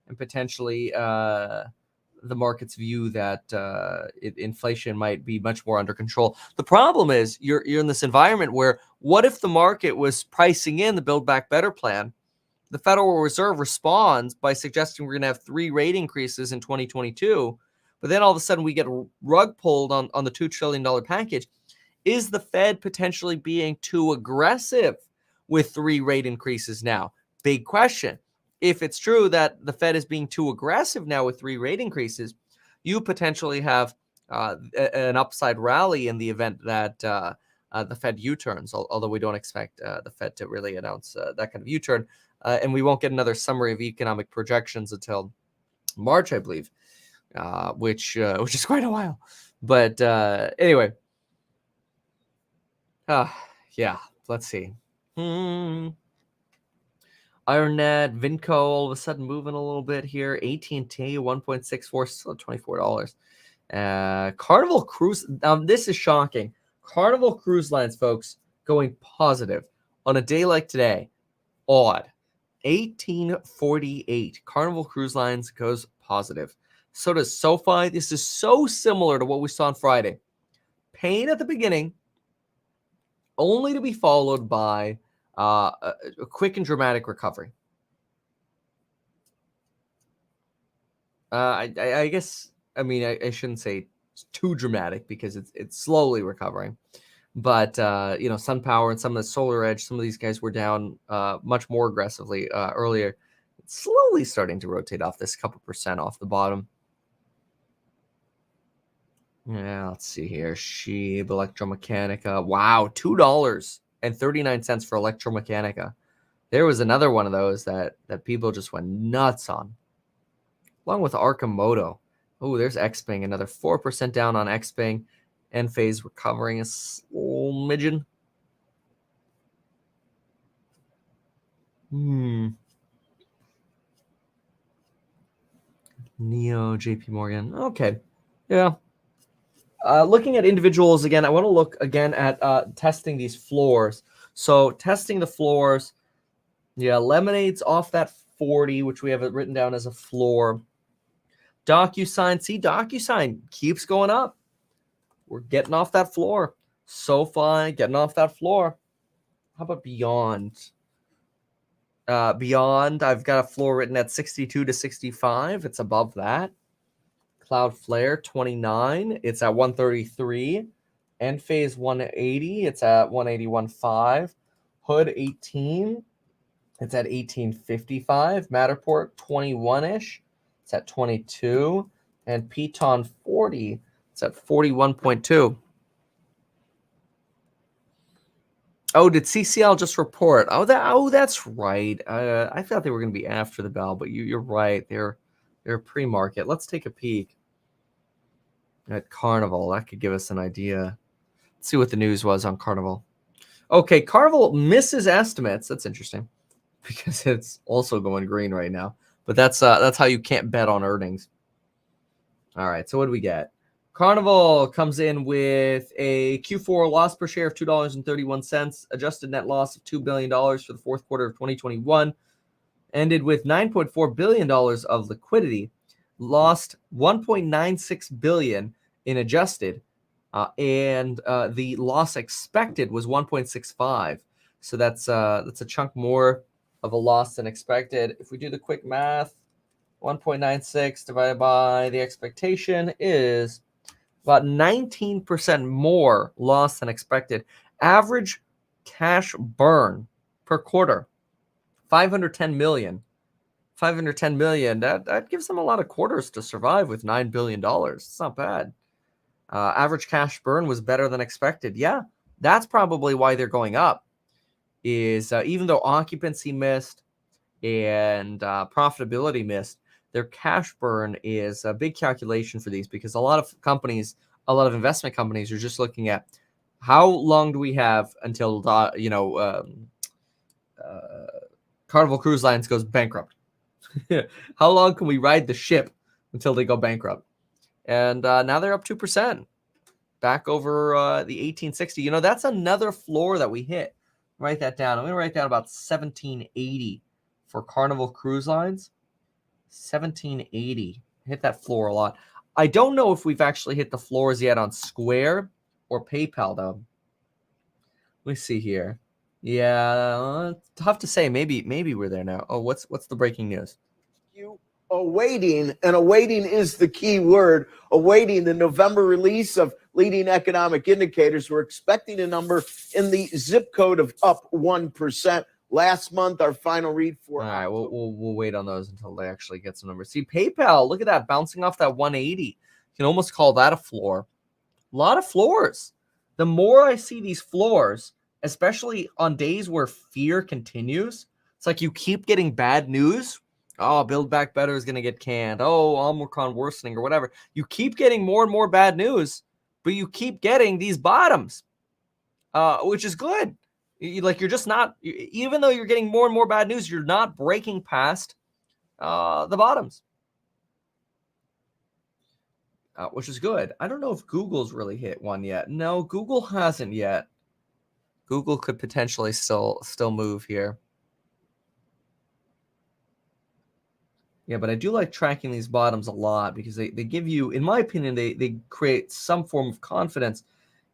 and potentially the market's view that inflation might be much more under control. The problem is you're in this environment where what if the market was pricing in the Build Back Better plan? The Federal Reserve responds by suggesting we're going to have 3 rate increases in 2022, but then all of a sudden we get rug pulled on the $2 trillion package. Is the Fed potentially being too aggressive with 3 rate increases now? Big question. If it's true that the Fed is being too aggressive now with 3 rate increases, you potentially have an upside rally in the event that the Fed U-turns, although we don't expect the Fed to really announce that kind of U-turn. And we won't get another summary of economic projections until March, I believe, which is quite a while. But anyway, yeah, let's see. IronNet, Vinco, all of a sudden moving a little bit here. AT&T, 1.64, still at $24. Carnival Cruise, this is shocking. Carnival Cruise Lines, folks, going positive on a day like today. Odd. 1848. Carnival Cruise Lines goes positive. So does SoFi. This is so similar to what we saw on Friday. Pain at the beginning, only to be followed by a quick and dramatic recovery. I guess, I mean, I shouldn't say it's too dramatic because it's slowly recovering. But, you know, SunPower and some of the Solar Edge, some of these guys were down much more aggressively earlier. It's slowly starting to rotate off this couple percent off the bottom. Yeah, let's see here. Sheeb, Electromechanica. Wow, $2.39 for Electromechanica. There was another one of those that people just went nuts on. Along with Arcimoto. Oh, there's Xpeng, another 4% down on Xpeng. Enphase recovering a smidgen. Neo, JP Morgan. Okay. Yeah. Looking at individuals again, I want to look again at testing these floors. So testing the floors. Yeah, Lemonade's off that 40, which we have it written down as a floor. DocuSign. See, DocuSign keeps going up. We're getting off that floor. SoFi getting off that floor. How about Beyond? Beyond, I've got a floor written at 62 to 65. It's above that. Cloudflare 29. It's at 133. Enphase 180. It's at 181.5. Hood 18. It's at 1855. Matterport 21-ish. It's at 22. And Piton 40. It's at 41.2. Oh, did CCL just report? That's right. I thought they were going to be after the bell, but you're right. They're pre-market. Let's take a peek at Carnival. That could give us an idea. Let's see what the news was on Carnival. Okay, Carnival misses estimates. That's interesting because it's also going green right now. But that's how you can't bet on earnings. All right, so what do we get? Carnival comes in with a Q4 loss per share of $2.31, adjusted net loss of $2 billion for the fourth quarter of 2021, ended with $9.4 billion of liquidity, lost $1.96 billion in adjusted, and the loss expected was 1.65. So that's a chunk more of a loss than expected. If we do the quick math, 1.96 divided by the expectation is about 19% more loss than expected. Average cash burn per quarter, 510 million. 510 million, that gives them a lot of quarters to survive with $9 billion. It's not bad. Average cash burn was better than expected. Yeah, that's probably why they're going up, is even though occupancy missed and profitability missed, their cash burn is a big calculation for these, because a lot of companies, a lot of investment companies are just looking at how long do we have until Carnival Cruise Lines goes bankrupt. How long can we ride the ship until they go bankrupt? And now they're up 2%, back over the 1860. You know, that's another floor that we hit. Write that down. I'm going to write down about 1780 for Carnival Cruise Lines. 1780. Hit that floor a lot. I don't know if we've actually hit the floors yet on Square or PayPal, though. Let me see here. Yeah, tough to say. Maybe we're there now. Oh, what's the breaking news? You awaiting, and awaiting is the key word, awaiting the November release of leading economic indicators. We're expecting a number in the zip code of up 1%. Last month, our final read for. All right, we'll wait on those until they actually get some numbers. See, PayPal, look at that, bouncing off that 180. You can almost call that a floor. A lot of floors. The more I see these floors, especially on days where fear continues, it's like you keep getting bad news. Oh, Build Back Better is going to get canned. Oh, Omicron worsening or whatever. You keep getting more and more bad news, but you keep getting these bottoms, which is good. You're just not, even though you're getting more and more bad news, you're not breaking past the bottoms, which is good. I don't know if Google's really hit one yet. No, Google hasn't yet. Google could potentially still move here. Yeah, but I do like tracking these bottoms a lot because they give you, in my opinion, they create some form of confidence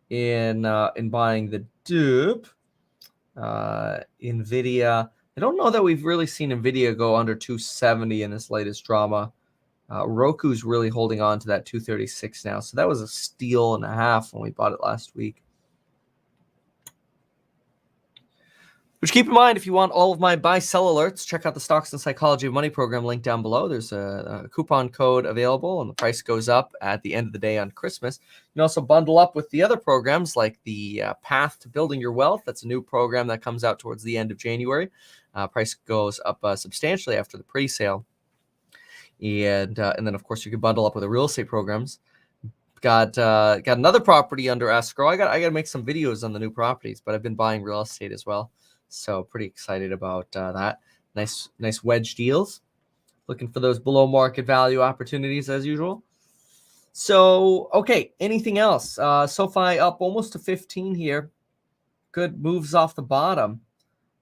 in buying the dip. Nvidia. I don't know that we've really seen Nvidia go under 270 in this latest drama. Roku's really holding on to that 236 now. So that was a steal and a half when we bought it last week. Which keep in mind, if you want all of my buy-sell alerts, check out the Stocks and Psychology of Money program link down below. There's a coupon code available, and the price goes up at the end of the day on Christmas. You can also bundle up with the other programs like the Path to Building Your Wealth. That's a new program that comes out towards the end of January. Price goes up substantially after the pre-sale. And then, of course, you can bundle up with the real estate programs. Got another property under escrow. I got to make some videos on the new properties, but I've been buying real estate as well. So pretty excited about that. Nice wedge deals. Looking for those below market value opportunities as usual. So, okay, anything else? SoFi up almost to 15 here. Good moves off the bottom.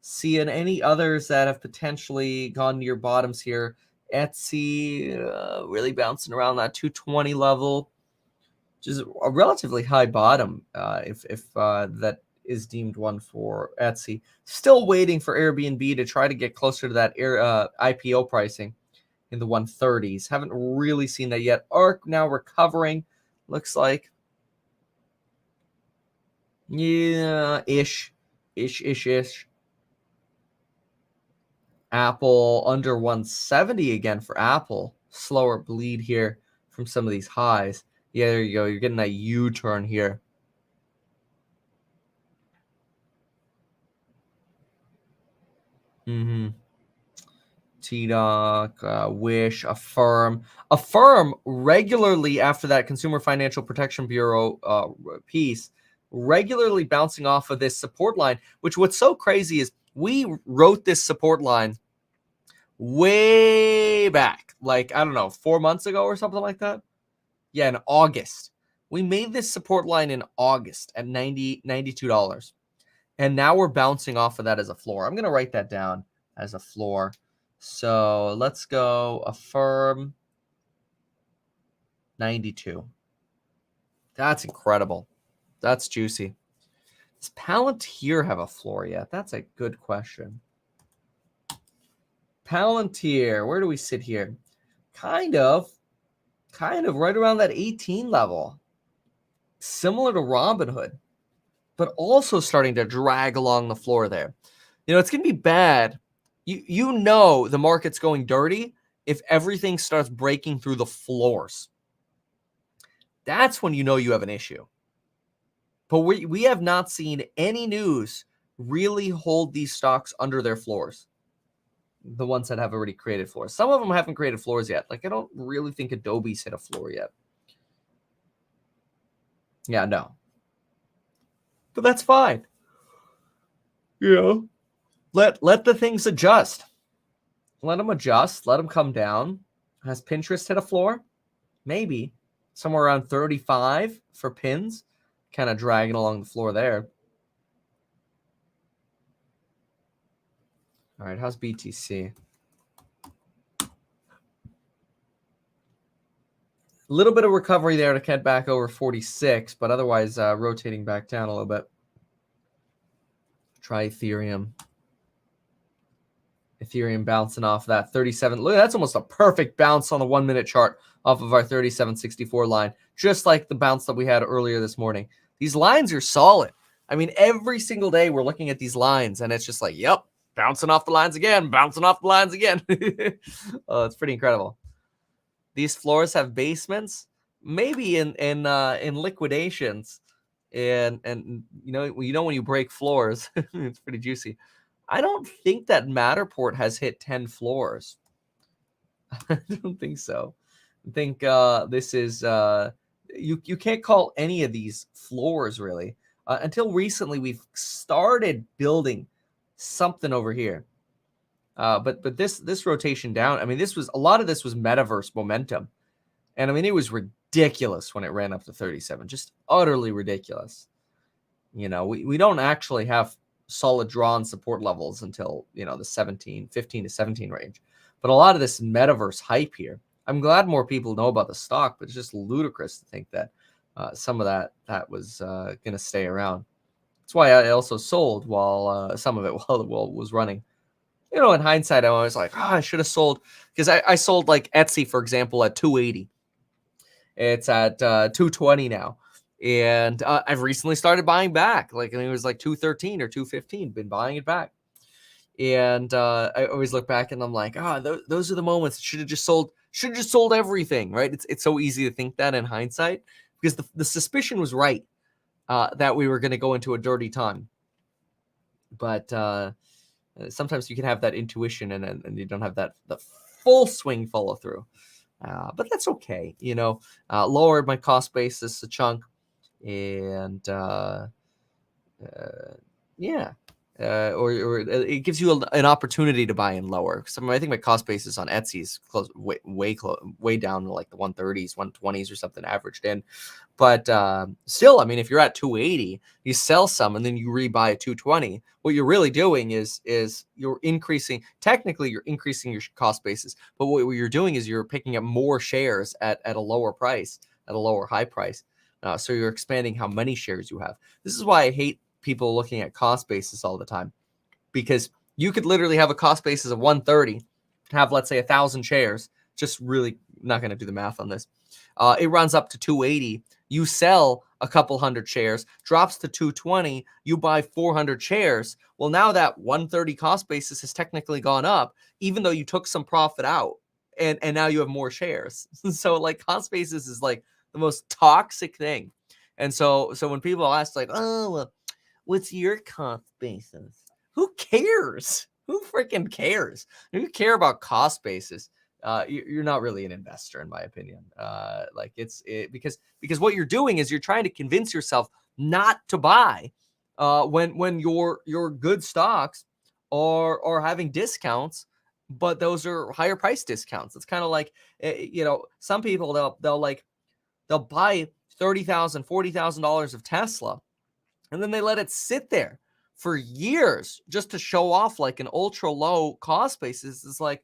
Seeing any others that have potentially gone near bottoms here. Etsy really bouncing around that 220 level, which is a relatively high bottom if that is deemed one for Etsy. Still waiting for Airbnb to try to get closer to that IPO pricing in the 130s. Haven't really seen that yet. ARK now recovering, looks like. Yeah, ish. Apple under 170 again for Apple. Slower bleed here from some of these highs. Yeah, there you go. You're getting that U-turn here. TDOC, Wish, Affirm. Affirm regularly after that Consumer Financial Protection Bureau piece, regularly bouncing off of this support line, which what's so crazy is we wrote this support line way back, like, I don't know, 4 months ago or something like that. Yeah, in August. We made this support line in August at $92. And now we're bouncing off of that as a floor. I'm going to write that down as a floor. So let's go Affirm 92. That's incredible. That's juicy. Does Palantir have a floor yet? That's a good question. Palantir, where do we sit here? Kind of right around that 18 level. Similar to Robinhood, but also starting to drag along the floor there. You know, it's going to be bad. You know the market's going dirty if everything starts breaking through the floors. That's when you know you have an issue. But we have not seen any news really hold these stocks under their floors. The ones that have already created floors. Some of them haven't created floors yet. Like, I don't really think Adobe's hit a floor yet. Yeah, no. But that's fine. You know, let the things adjust. Let them adjust. Let them come down. Has Pinterest hit a floor? Maybe. Somewhere around 35 for pins. Kind of dragging along the floor there. All right, how's BTC? A little bit of recovery there to get back over 46, but otherwise rotating back down a little bit. Try Ethereum. Ethereum bouncing off that 37. Look, that's almost a perfect bounce on the 1 minute chart off of our 37.64 line, just like the bounce that we had earlier this morning. These lines are solid. I mean, every single day we're looking at these lines, and it's just like, yep, bouncing off the lines again, bouncing off the lines again. Oh, it's pretty incredible. These floors have basements, maybe in liquidations, and you know when you break floors, it's pretty juicy. I don't think that Matterport has hit 10 floors. I don't think so. I think this is you can't call any of these floors really until recently. We've started building something over here, but this rotation down. I mean, a lot of this was metaverse momentum, and I mean it was ridiculous when it ran up to 37. Just utterly ridiculous. You know, we don't actually have solid drawn support levels until, you know, the 15 to 17 range. But a lot of this metaverse hype here, I'm glad more people know about the stock, but it's just ludicrous to think that some of that was going to stay around. That's why I also sold while some of it while it was running. You know, in hindsight, I was like, I should have sold, because I sold like Etsy, for example, at 280. It's at 220 now. And I've recently started buying back. Like, I think it was like 213 or 215. Been buying it back. And I always look back and I'm like, those are the moments. Should have just sold everything, right? It's so easy to think that in hindsight, because the suspicion was right that we were going to go into a dirty time. But sometimes you can have that intuition and you don't have the full swing follow through. But that's okay. You know, lowered my cost basis a chunk, and yeah. Or it gives you an opportunity to buy in lower. So I think my cost basis on Etsy is close, way down to like the 130s, 120s or something averaged in. But still, I mean, if you're at 280, you sell some and then you rebuy at 220. What you're really doing is you're increasing. Technically, you're increasing your cost basis, but what you're doing is you're picking up more shares at a lower price, at a lower high price. So you're expanding how many shares you have. This is why I hate people looking at cost basis all the time, because you could literally have a cost basis of 130, have, let's say, 1,000 shares. Just really not going to do the math on this. It runs up to 280. You sell a couple hundred shares, drops to 220. You buy 400 shares. Well, now that 130 cost basis has technically gone up, even though you took some profit out, and now you have more shares. So like cost basis is like the most toxic thing. And so when people ask like, oh, well, what's your cost basis? Who cares? Who freaking cares? If you care about cost basis, you're not really an investor, in my opinion. Because what you're doing is you're trying to convince yourself not to buy when your good stocks are having discounts, but those are higher price discounts. It's kind of like some people they'll buy $30,000, $40,000 of Tesla, and then they let it sit there for years just to show off like an ultra low cost basis. It's like,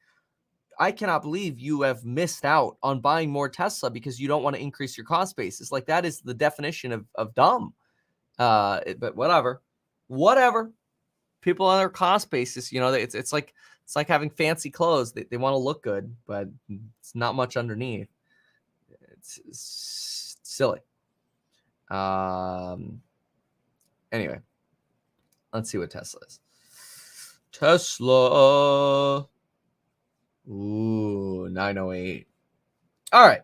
I cannot believe you have missed out on buying more Tesla because you don't want to increase your cost basis. Like, that is the definition of dumb. But whatever. People on their cost basis, it's like having fancy clothes. They want to look good, but it's not much underneath. It's silly. Anyway, let's see what Tesla is. Tesla. Ooh, 908. All right.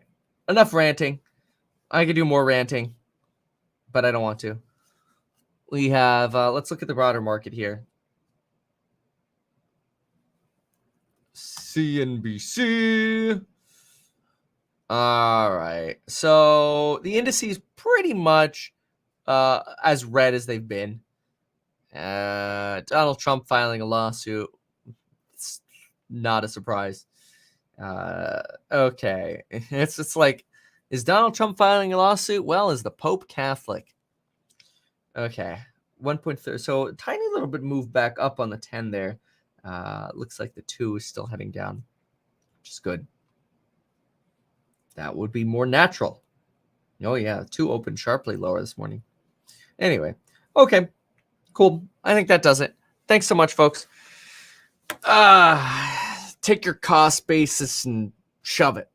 Enough ranting. I could do more ranting, but I don't want to. We have, let's look at the broader market here. CNBC. All right. So the indices pretty much as red as they've been. Donald Trump filing a lawsuit. It's not a surprise. Okay. It's like, is Donald Trump filing a lawsuit? Well, is the Pope Catholic? Okay. 1.3. So a tiny little bit move back up on the 10 there. Looks like the 2 is still heading down, which is good. That would be more natural. Oh, yeah. 2 opened sharply lower this morning. Anyway. Okay. Cool. I think that does it. Thanks so much, folks. Take your cost basis and shove it.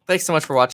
Thanks so much for watching.